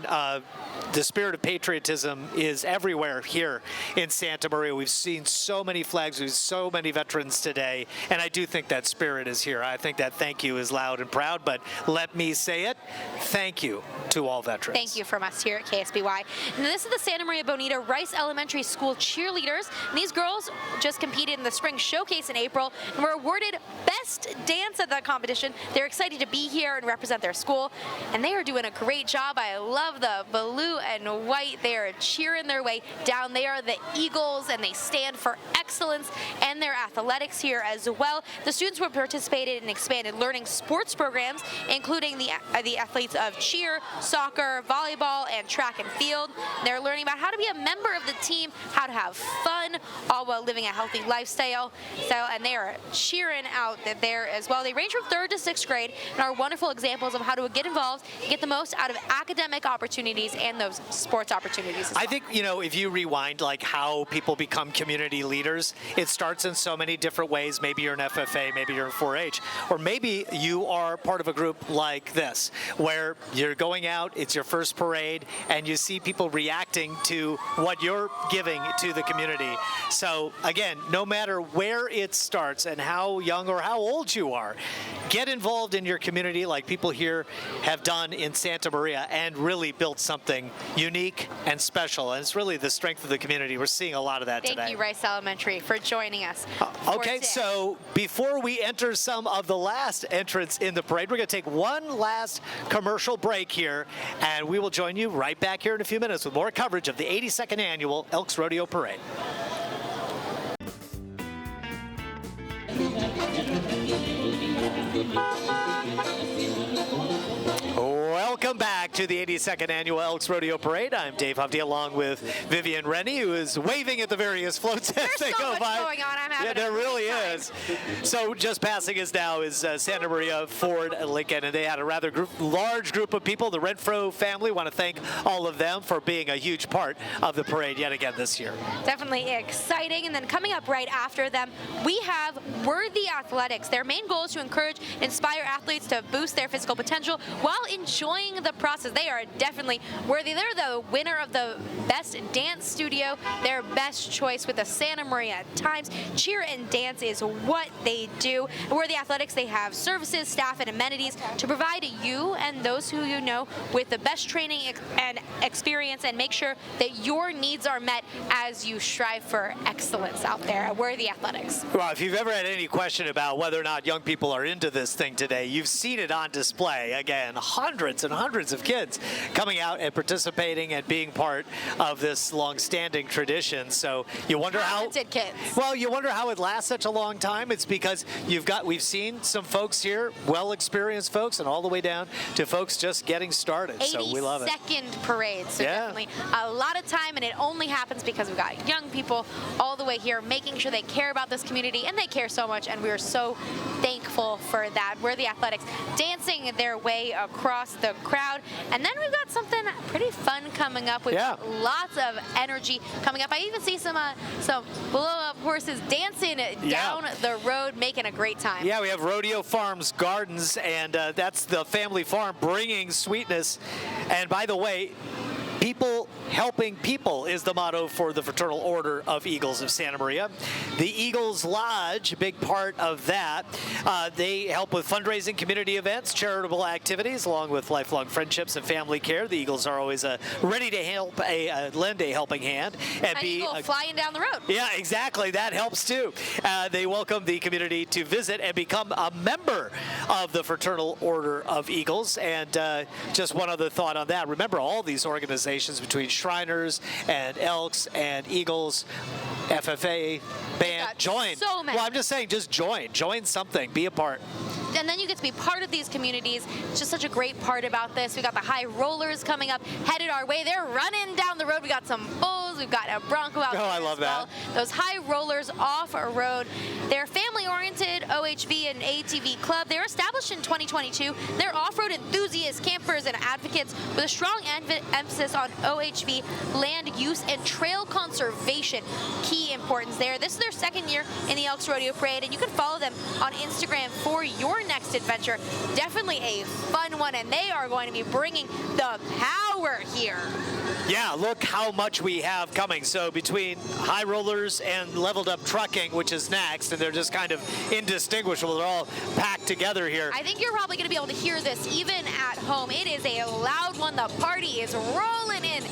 the spirit of patriotism is everywhere here in Santa Maria. We've seen so many flags, we've so many veterans today, and I do think that spirit is here. I think that thank you is loud and proud, but let me say it, thank you to all veterans. Thank you from us here at KSBY. And this is the Santa Maria Bonita Rice Elementary School cheerleaders. And these girls just competed in the spring showcase in April and were awarded Best Dance at that competition. They're excited to be here and represent their school, and they are doing a great job. I love the blue and white. They are cheering their way down. They are the Eagles, and they stand for excellence and their athletics here as well. The students were participated in expanded learning sports programs, including the athletes of cheer, soccer, volleyball, and track and field. They're learning about how to be a member of the team, how to have fun, all while living a healthy lifestyle. And they are cheering out there as well. They range from 3rd to 6th grade and are wonderful examples of how to get involved, get the most out of academic opportunities and those sports opportunities as well. I think, if you rewind like how people become community leaders, it starts in so many different ways. Maybe you're an FFA, maybe you're in 4-H, or maybe you are part of a group like this, where you're going out, it's your first parade, and you see people reacting to what you're giving to the community. So again, no matter where it starts and how young or how old you are, get involved in your community like people here have done in Santa Maria and really built something unique and special. And it's really the strength of the community. We're seeing a lot of that today. Thank you, Rice Elementary, for joining us. Okay, so before we enter some of the last entrants in the parade, we're going to take one last commercial break here, and we will join you right back here in a few minutes with more coverage of the 82nd Annual Elks Rodeo Parade. Welcome back to the 82nd Annual Elks Rodeo Parade. I'm Dave Hovde along with Vivian Rennie, who is waving at the various floats as they go by. There's so much going on. I'm having there really time. is. So just passing us now is Santa Maria Ford Lincoln, and they had a rather large group of people. The Renfro family, want to thank all of them for being a huge part of the parade yet again this year. Definitely exciting. And then coming up right after them, we have Worthy Athletics. Their main goal is to encourage, inspire athletes to boost their physical potential while enjoying the process. They are definitely worthy. They're the winner of the Best Dance Studio, their best choice with the Santa Maria Times. Cheer and dance is what they do. Worthy Athletics, they have services, staff, and amenities to provide you and those who you know with the best training and experience, and make sure that your needs are met as you strive for excellence out there at Worthy Athletics. Well, if you've ever had any question about whether or not young people are into this thing today, you've seen it on display. Again, hundreds and hundreds of kids coming out and participating and being part of this long-standing tradition. So you wonder Talented kids. Well, you wonder how it lasts such a long time. It's because we've seen some folks here, well-experienced folks, and all the way down to folks just getting started. So we love it. 82nd parade. So definitely a lot of time, and it only happens because we've got young people all the way here making sure they care about this community, and they care so much, and we are so thankful for that. We're the Athletics dancing their way across the crowd, and then we've got something pretty fun coming up. We've got lots of energy coming up. I even see some blow-up horses dancing down the road, making a great time. Yeah, we have Rodeo Farms Gardens, and that's the family farm bringing sweetness. And by the way, people helping people is the motto for the Fraternal Order of Eagles of Santa Maria. The Eagles Lodge, a big part of that. They help with fundraising, community events, charitable activities, along with lifelong friendships and family care. The Eagles are always ready to help, lend a helping hand. And an eagle flying down the road. Yeah, exactly. That helps too. They welcome the community to visit and become a member of the Fraternal Order of Eagles. And just one other thought on that. Remember, all these organizations between Shriners and Elks and Eagles, FFA, band, join. So many. Well, I'm just saying, just join. Join something. Be a part. And then you get to be part of these communities. It's just such a great part about this. We got the high rollers coming up, headed our way. They're running down the road. We got some bulls. We've got a bronco out there. I love that. Those high rollers off-road. They're family-oriented OHV and ATV club. They're established in 2022. They're off-road enthusiasts, campers, and advocates with a strong emphasis on OHV land use and trail conservation. Key importance there. This is their second year in the Elks Rodeo Parade, and you can follow them on Instagram for your next adventure. Definitely a fun one, and they are going to be bringing the power here. Yeah, look how much we have coming. So between high rollers and leveled up trucking, which is next, and they're just kind of indistinguishable. They're all packed together here. I think you're probably going to be able to hear this even at home. It is a loud one. The party is rolling in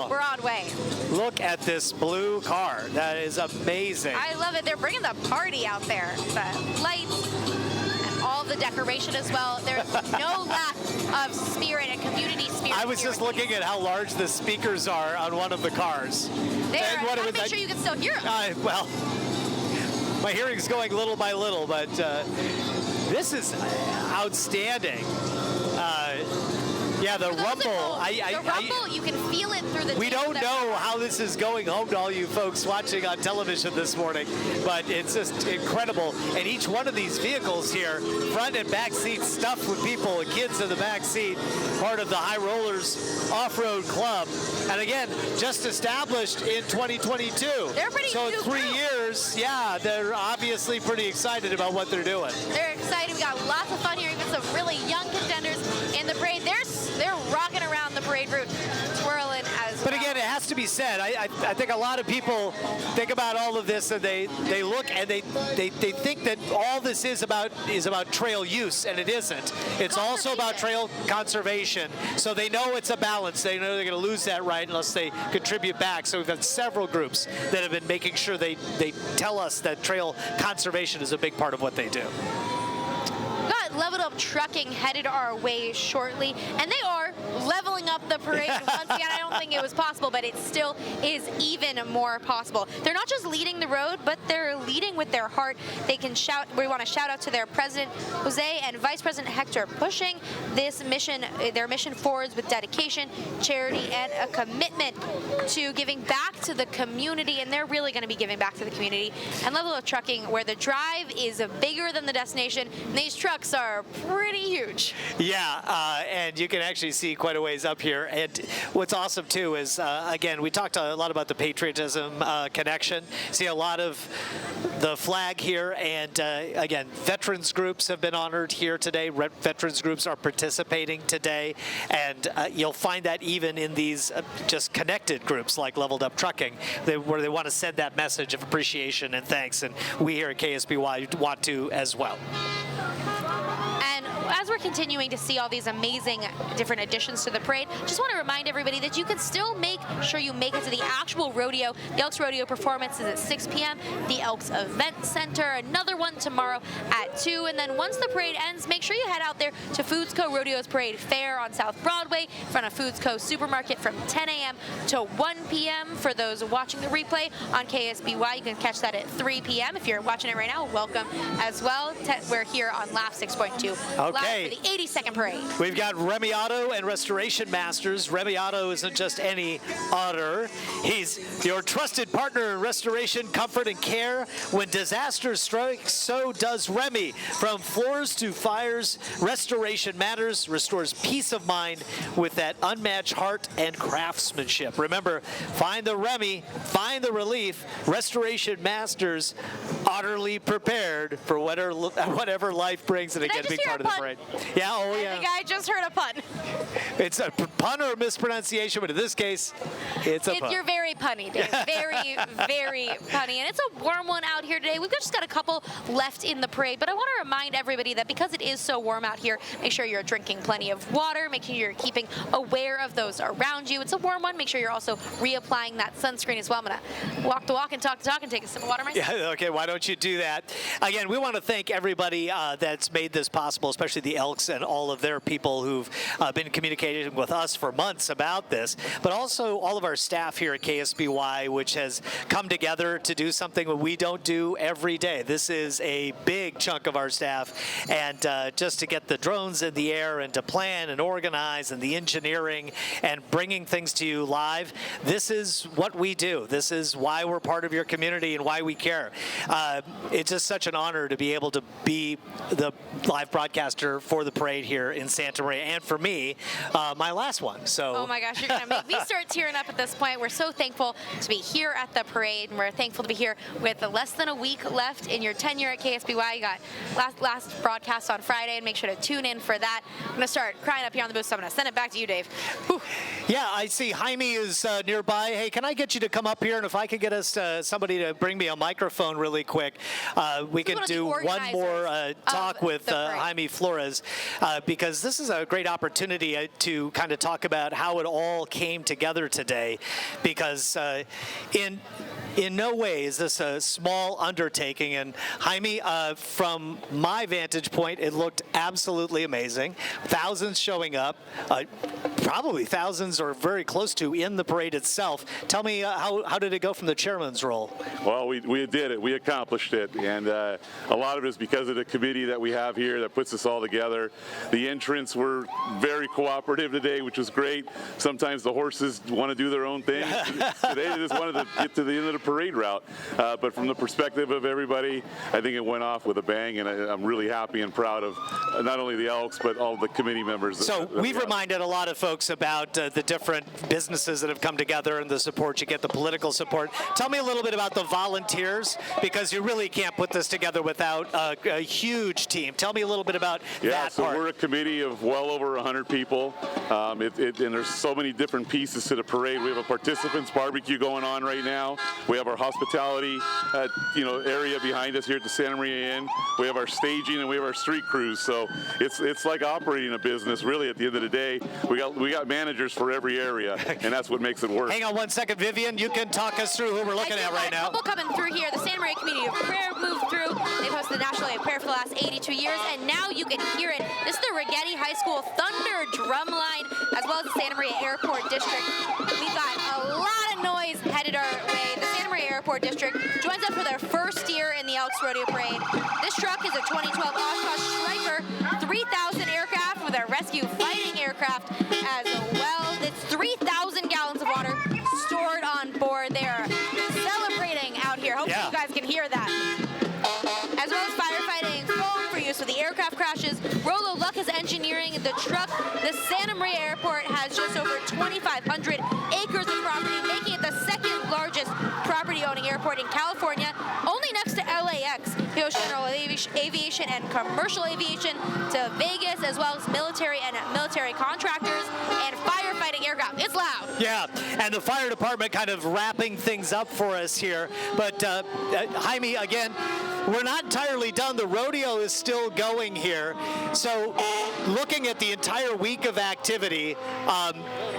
Broadway. Look at this blue car. That is amazing. I love it. They're bringing the party out there. The lights and all the decoration as well. There's no lack of spirit and community spirit. I was just looking at how large the speakers are on one of the cars. I'll make sure you can still hear them. Well, my hearing's going little by little, but this is outstanding. Yeah, the rumble. The rumble, you can feel it through the. We don't know how this is going home to all you folks watching on television this morning, but it's just incredible. And each one of these vehicles here, front and back seats stuffed with people and kids in the back seat, part of the High Rollers Off-Road Club. And again, just established in 2022. They're pretty So in 3 years, yeah, they're obviously pretty excited about what they're doing. They're excited. We got lots of fun here. Even some really young contenders in the parade. They're rocking around the parade route, twirling as well. But again, it has to be said, I think a lot of people think about all of this and they look and they think that all this is about trail use, and it isn't. It's also about trail conservation. So they know it's a balance. They know they're going to lose that right unless they contribute back. So we've got several groups that have been making sure they tell us that trail conservation is a big part of what they do. Leveled Up Trucking headed our way shortly, and they are leveling up the parade. Once again, I don't think it was possible, but it still is even more possible. They're not just leading the road, but they're leading with their heart. They can shout. We want to shout out to their president, Jose, and Vice President Hector, pushing this mission, their mission forwards with dedication, charity, and a commitment to giving back to the community. And they're really going to be giving back to the community. And Level Up Trucking, where the drive is bigger than the destination, and these trucks are pretty huge. Yeah, and you can actually see quite a ways up here. And what's awesome too is, again, we talked a lot about the patriotism connection. See a lot of the flag here, and again, veterans groups have been honored here today. Veterans groups are participating today, and you'll find that even in these just connected groups like Leveled Up Trucking, where they want to send that message of appreciation and thanks, and we here at KSBY want to as well. As we're continuing to see all these amazing different additions to the parade, just want to remind everybody that you can still make sure you make it to the actual rodeo. The Elks Rodeo performance is at 6 p.m. The Elks Event Center, another one tomorrow at 2. And then once the parade ends, make sure you head out there to Foods Co. Rodeo's Parade Fair on South Broadway in front of Foods Co. Supermarket from 10 a.m. to 1 p.m. For those watching the replay on KSBY, you can catch that at 3 p.m. If you're watching it right now, welcome as well. We're here on Laugh 6.2. Okay. For the 82nd parade. We've got Remy Otto and Restoration Masters. Remy Otto isn't just any otter. He's your trusted partner in restoration, comfort, and care. When disaster strikes, so does Remy. From floors to fires, Restoration Matters restores peace of mind with that unmatched heart and craftsmanship. Remember, find the Remy, find the relief. Restoration Masters, utterly prepared for whatever life brings, and again, be part of the parade. Yeah, oh yeah. I think I just heard a pun. It's a pun or a mispronunciation, but in this case, it's a pun. You're very punny, Dave. Very, very punny. And it's a warm one out here today. We've just got a couple left in the parade, but I want to remind everybody that because it is so warm out here, make sure you're drinking plenty of water, make sure you're keeping aware of those around you. It's a warm one. Make sure you're also reapplying that sunscreen as well. I'm going to walk the walk and talk the talk and take a sip of water myself. Yeah, okay, why don't you do that? Again, we want to thank everybody that's made this possible, especially the Elks and all of their people who've been communicating with us for months about this, but also all of our staff here at KSBY, which has come together to do something that we don't do every day. This is a big chunk of our staff, and just to get the drones in the air and to plan and organize and the engineering and bringing things to you live, this is what we do. This is why we're part of your community and why we care. It's just such an honor to be able to be the live broadcaster for the parade here in Santa Maria, and for me, my last one. So. Oh my gosh, you're gonna make me start tearing up at this point. We're so thankful to be here at the parade, and we're thankful to be here with less than a week left in your tenure at KSBY. You got last broadcast on Friday, and make sure to tune in for that. I'm gonna start crying up here on the booth, so I'm gonna send it back to you, Dave. Whew. Yeah, I see Jaime is nearby. Hey, can I get you to come up here, and if I could get us somebody to bring me a microphone really quick, we could do one more talk with Jaime Flores, because this is a great opportunity to kind of talk about how it all came together today, because in no way is this a small undertaking. And Jaime, from my vantage point, it looked absolutely amazing. Thousands showing up, probably thousands or very close to in the parade itself. Tell me, how did it go from the chairman's role? Well, we did it. We accomplished it. And a lot of it is because of the committee that we have here that puts us all together. The entrants were very cooperative today, which was great. Sometimes the horses want to do their own thing. Today they just wanted to get to the end of the parade route. But from the perspective of everybody, I think it went off with a bang, and I'm really happy and proud of not only the Elks, but all the committee members. So we've reminded a lot of folks about the different businesses that have come together and the support you get, the political support. Tell me a little bit about the volunteers, because you really can't put this together without a huge team. Tell me a little bit about that so part. We're a committee of well over 100 people, and there's so many different pieces to the parade. We have a participants barbecue going on right now. We have our hospitality, area behind us here at the Santa Maria Inn. We have our staging and we have our street crews. So it's like operating a business. Really, at the end of the day, we we got managers for every area, and that's what makes it work. Hang on one second, Vivian. You can talk us through who we're looking at right now. A couple coming through here. The Santa Maria Community of Prayer moved through. They've hosted the National Day of Prayer for the last 82 years, and now you can hear it. This is the Rigetti High School Thunder drum line, as well as the Santa Maria Airport District. We've got a lot of noise headed our way. The Santa Maria Airport District joins us for their first year in the Elks Rodeo Parade. This truck is a 2012 Oshkosh Striker, 3,000 aircraft with our rescue fighting aircraft as well. It's 3,000 gallons of water stored on board. They are celebrating out here. Hopefully you guys can hear that. As well as firefighting foam for use with the aircraft crashes. Rolo Luck is engineering the truck. The Santa Maria Airport has just over 2,500 acres of property, making it the second largest property-owning airport in California, only next to LAX. He hosts general aviation and commercial aviation to Vegas, as well as military and military contractors and firefighting aircraft. It's loud. Yeah, and the fire department kind of wrapping things up for us here. But Jaime, again, we're not entirely done. The rodeo is still going here. So looking at the entire week of activity,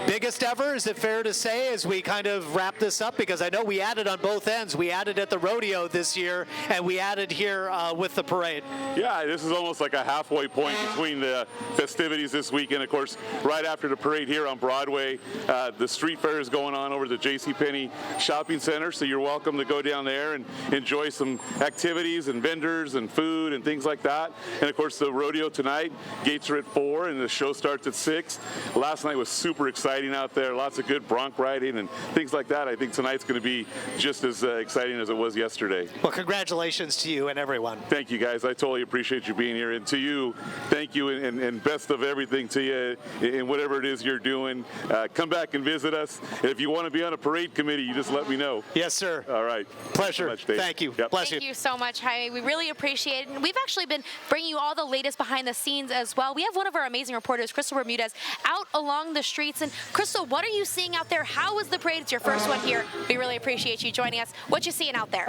biggest ever, is it fair to say, as we kind of wrap this up? Because I know we added on both ends. We added at the rodeo this year, and we added here with the parade. Yeah, this is almost like a halfway point between the festivities this weekend. Of course, right after the parade here on Broadway, the street fair is going on over at the JCPenney Shopping Center, so you're welcome to go down there and enjoy some activities and vendors and food and things like that. And of course, the rodeo tonight, gates are at 4 and the show starts at 6. Last night was super exciting out there, lots of good bronc riding and things like that. I think tonight's going to be just as exciting as it was yesterday. Well, congratulations to you and everyone. Thank you, guys. I totally appreciate you being here. And to you, thank you, and best of everything to you in whatever it is you're doing. Come back and visit us. If you want to be on a parade committee, you just let me know. Yes, sir. All right. Pleasure. Thanks so much, Dave. Thank you. Yep. Bless Thank you. you so much, Jaime. We really appreciate it. And we've actually been bringing you all the latest behind the scenes as well. We have one of our amazing reporters, Crystal Bermudez, out along the streets. And Crystal, what are you seeing out there? How was the parade? It's your first one here. We really appreciate you joining us. What you seeing out there?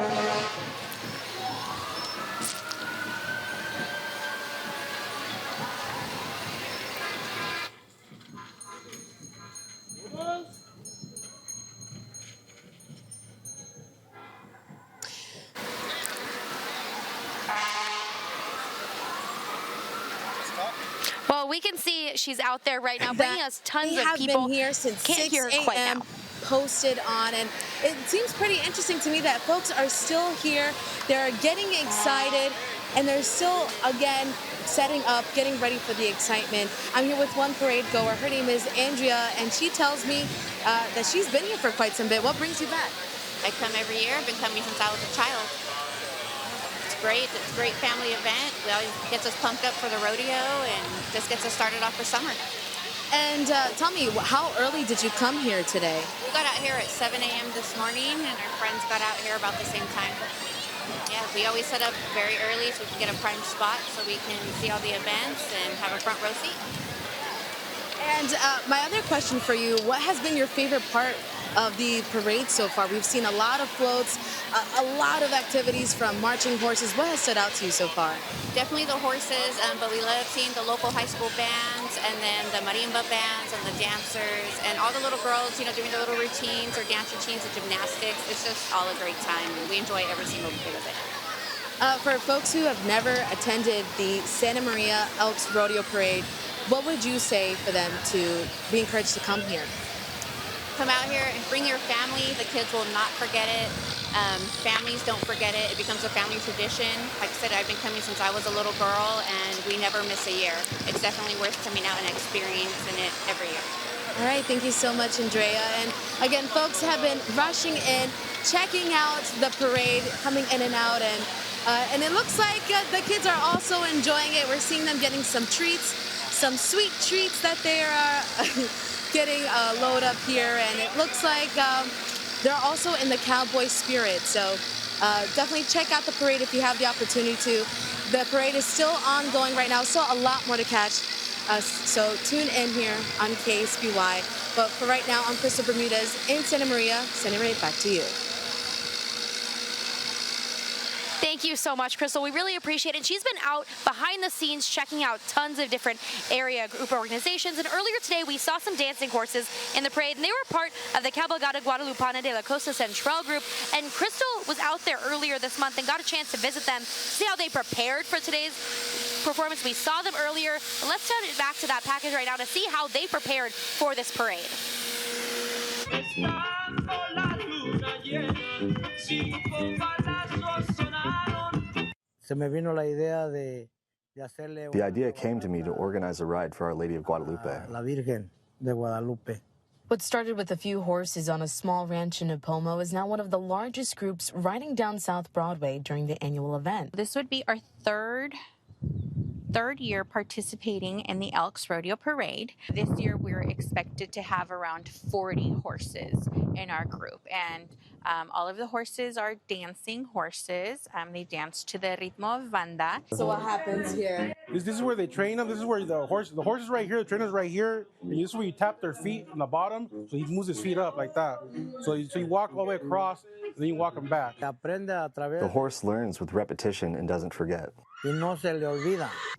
Well, we can see she's out there right now, bringing us tons of people. Been here since Can't 6 hear it quite a.m. now. Posted on, and it seems pretty interesting to me that folks are still here. They're getting excited, and they're still, again, setting up, getting ready for the excitement. I'm here with one parade goer. Her name is Andrea, and she tells me that she's been here for quite some bit. What brings you back? I come every year. I've been coming since I was a child. It's great. It's a great family event. It always gets us pumped up for the rodeo and just gets us started off for summer. And tell me, how early did you come here today? We got out here at 7 a.m. this morning, and our friends got out here about the same time. Yeah, we always set up very early so we can get a prime spot so we can see all the events and have a front row seat. And my other question for you, what has been your favorite part of the parade so far? We've seen a lot of floats, a lot of activities from marching horses. What has stood out to you so far? Definitely the horses, but we love seeing the local high school bands and then the marimba bands and the dancers and all the little girls, doing their little routines or dance routines and gymnastics. It's just all a great time, and we enjoy every single bit of it. For folks who have never attended the Santa Maria Elks Rodeo Parade, what would you say for them to be encouraged to come here? Come out here and bring your family. The kids will not forget it. Families don't forget it. It becomes a family tradition. Like I said, I've been coming since I was a little girl, and we never miss a year. It's definitely worth coming out and experiencing it every year. All right, thank you so much, Andrea. And again, folks have been rushing in, checking out the parade, coming in and out, and it looks like the kids are also enjoying it. We're seeing them getting some treats, some sweet treats that they're getting loaded up here, and it looks like they're also in the cowboy spirit. So definitely check out the parade if you have the opportunity to. The parade is still ongoing right now, still a lot more to catch. So tune in here on KSBY. But for right now, I'm Crystal Bermudez in Santa Maria. Sending it back to you. Thank you so much, Crystal. We really appreciate it. And she's been out behind the scenes checking out tons of different area group organizations. And earlier today, we saw some dancing horses in the parade, and they were part of the Cabalgata Guadalupana de la Costa Central group. And Crystal was out there earlier this month and got a chance to visit them, see how they prepared for today's performance. We saw them earlier. And let's turn it back to that package right now to see how they prepared for this parade. The idea came to me to organize a ride for Our Lady of Guadalupe. La Virgen de Guadalupe. What started with a few horses on a small ranch in Napomo is now one of the largest groups riding down South Broadway during the annual event. This would be our third year participating in the Elks Rodeo Parade. This year we're expected to have around 40 horses in our group, and all of the horses are dancing horses. They dance to the ritmo of banda. So what happens here? This is where they train them. This is where the horse is right here, the trainer's right here, and this is where you tap their feet on the bottom, so he moves his feet up like that. So you walk all the way across, and then you walk them back. The horse learns with repetition and doesn't forget.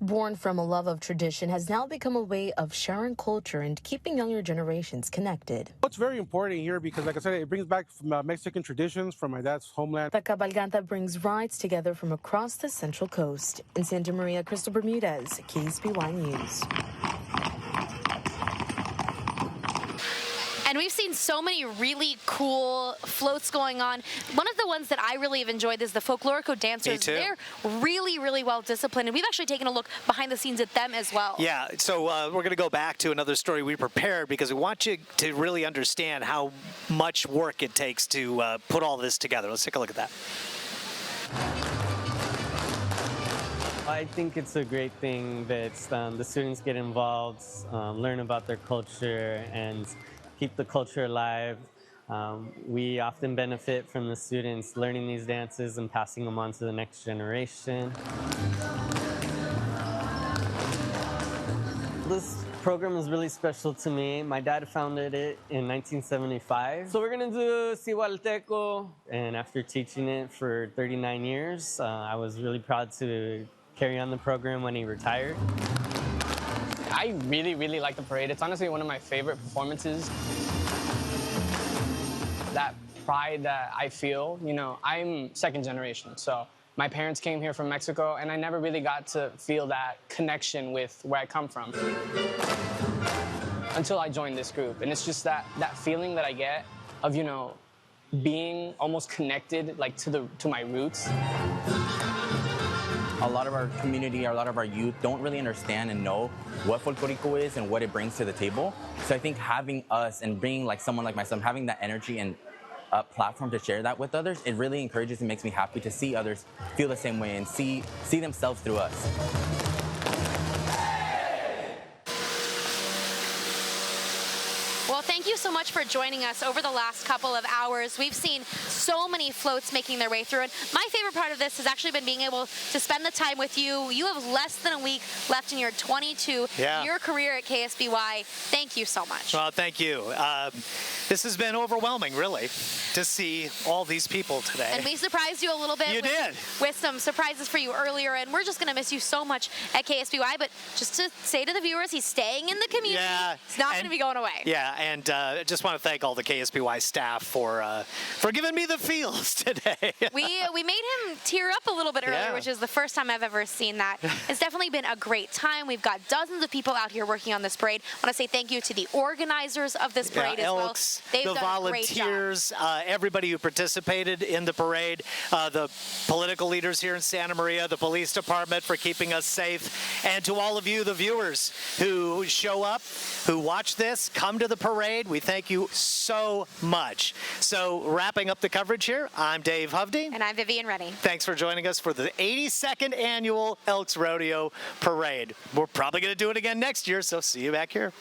Born from a love of tradition, has now become a way of sharing culture and keeping younger generations connected. It's very important here because, like I said, it brings back Mexican traditions from my dad's homeland. The Cabalgata brings rides together from across the Central Coast. In Santa Maria, Crystal Bermudez, KSBY News. And we've seen so many really cool floats going on. One of the ones that I really have enjoyed is the Folklorico dancers. Me too. They're really, really well disciplined, and we've actually taken a look behind the scenes at them as well. Yeah, so we're going to go back to another story we prepared because we want you to really understand how much work it takes to put all this together. Let's take a look at that. I think it's a great thing that the students get involved, learn about their culture, and keep the culture alive. We often benefit from the students learning these dances and passing them on to the next generation. This program is really special to me. My dad founded it in 1975. So we're gonna do Cihualteco, and after teaching it for 39 years, I was really proud to carry on the program when he retired. I really, really like the parade. It's honestly one of my favorite performances. That pride that I feel, you know, I'm second generation, so my parents came here from Mexico, and I never really got to feel that connection with where I come from until I joined this group. And it's just that feeling that I get of, you know, being almost connected, like, to my roots. A lot of our community, a lot of our youth don't really understand and know what Folklorico is and what it brings to the table. So I think having us and bringing like someone like myself, having that energy and a platform to share that with others, it really encourages and makes me happy to see others feel the same way and see themselves through us. Well, thank you so much for joining us over the last couple of hours. We've seen so many floats making their way through, and my favorite part of this has actually been being able to spend the time with you. You have less than a week left in your 22-year career at KSBY. Thank you so much. Well, thank you. This has been overwhelming, really, to see all these people today. And we surprised you a little bit. With some surprises for you earlier, and we're just going to miss you so much at KSBY. But just to say to the viewers, he's staying in the community. Yeah, it's not going to be going away. Yeah, and I just want to thank all the KSBY staff for giving me the feels today. we made him tear up a little bit earlier, which is the first time I've ever seen that. It's definitely been a great time. We've got dozens of people out here working on this parade. I want to say thank you to the organizers of this parade as Elks, well. They've the done volunteers, a great job. everybody who participated in the parade, the political leaders here in Santa Maria, the police department for keeping us safe, and to all of you, the viewers who show up, who watch this, come to the parade. We thank you so much. So wrapping up the coverage here, I'm Dave Hovde. And I'm Vivian Reddy. Thanks for joining us for the 82nd annual Elks Rodeo Parade. We're probably going to do it again next year, so see you back here.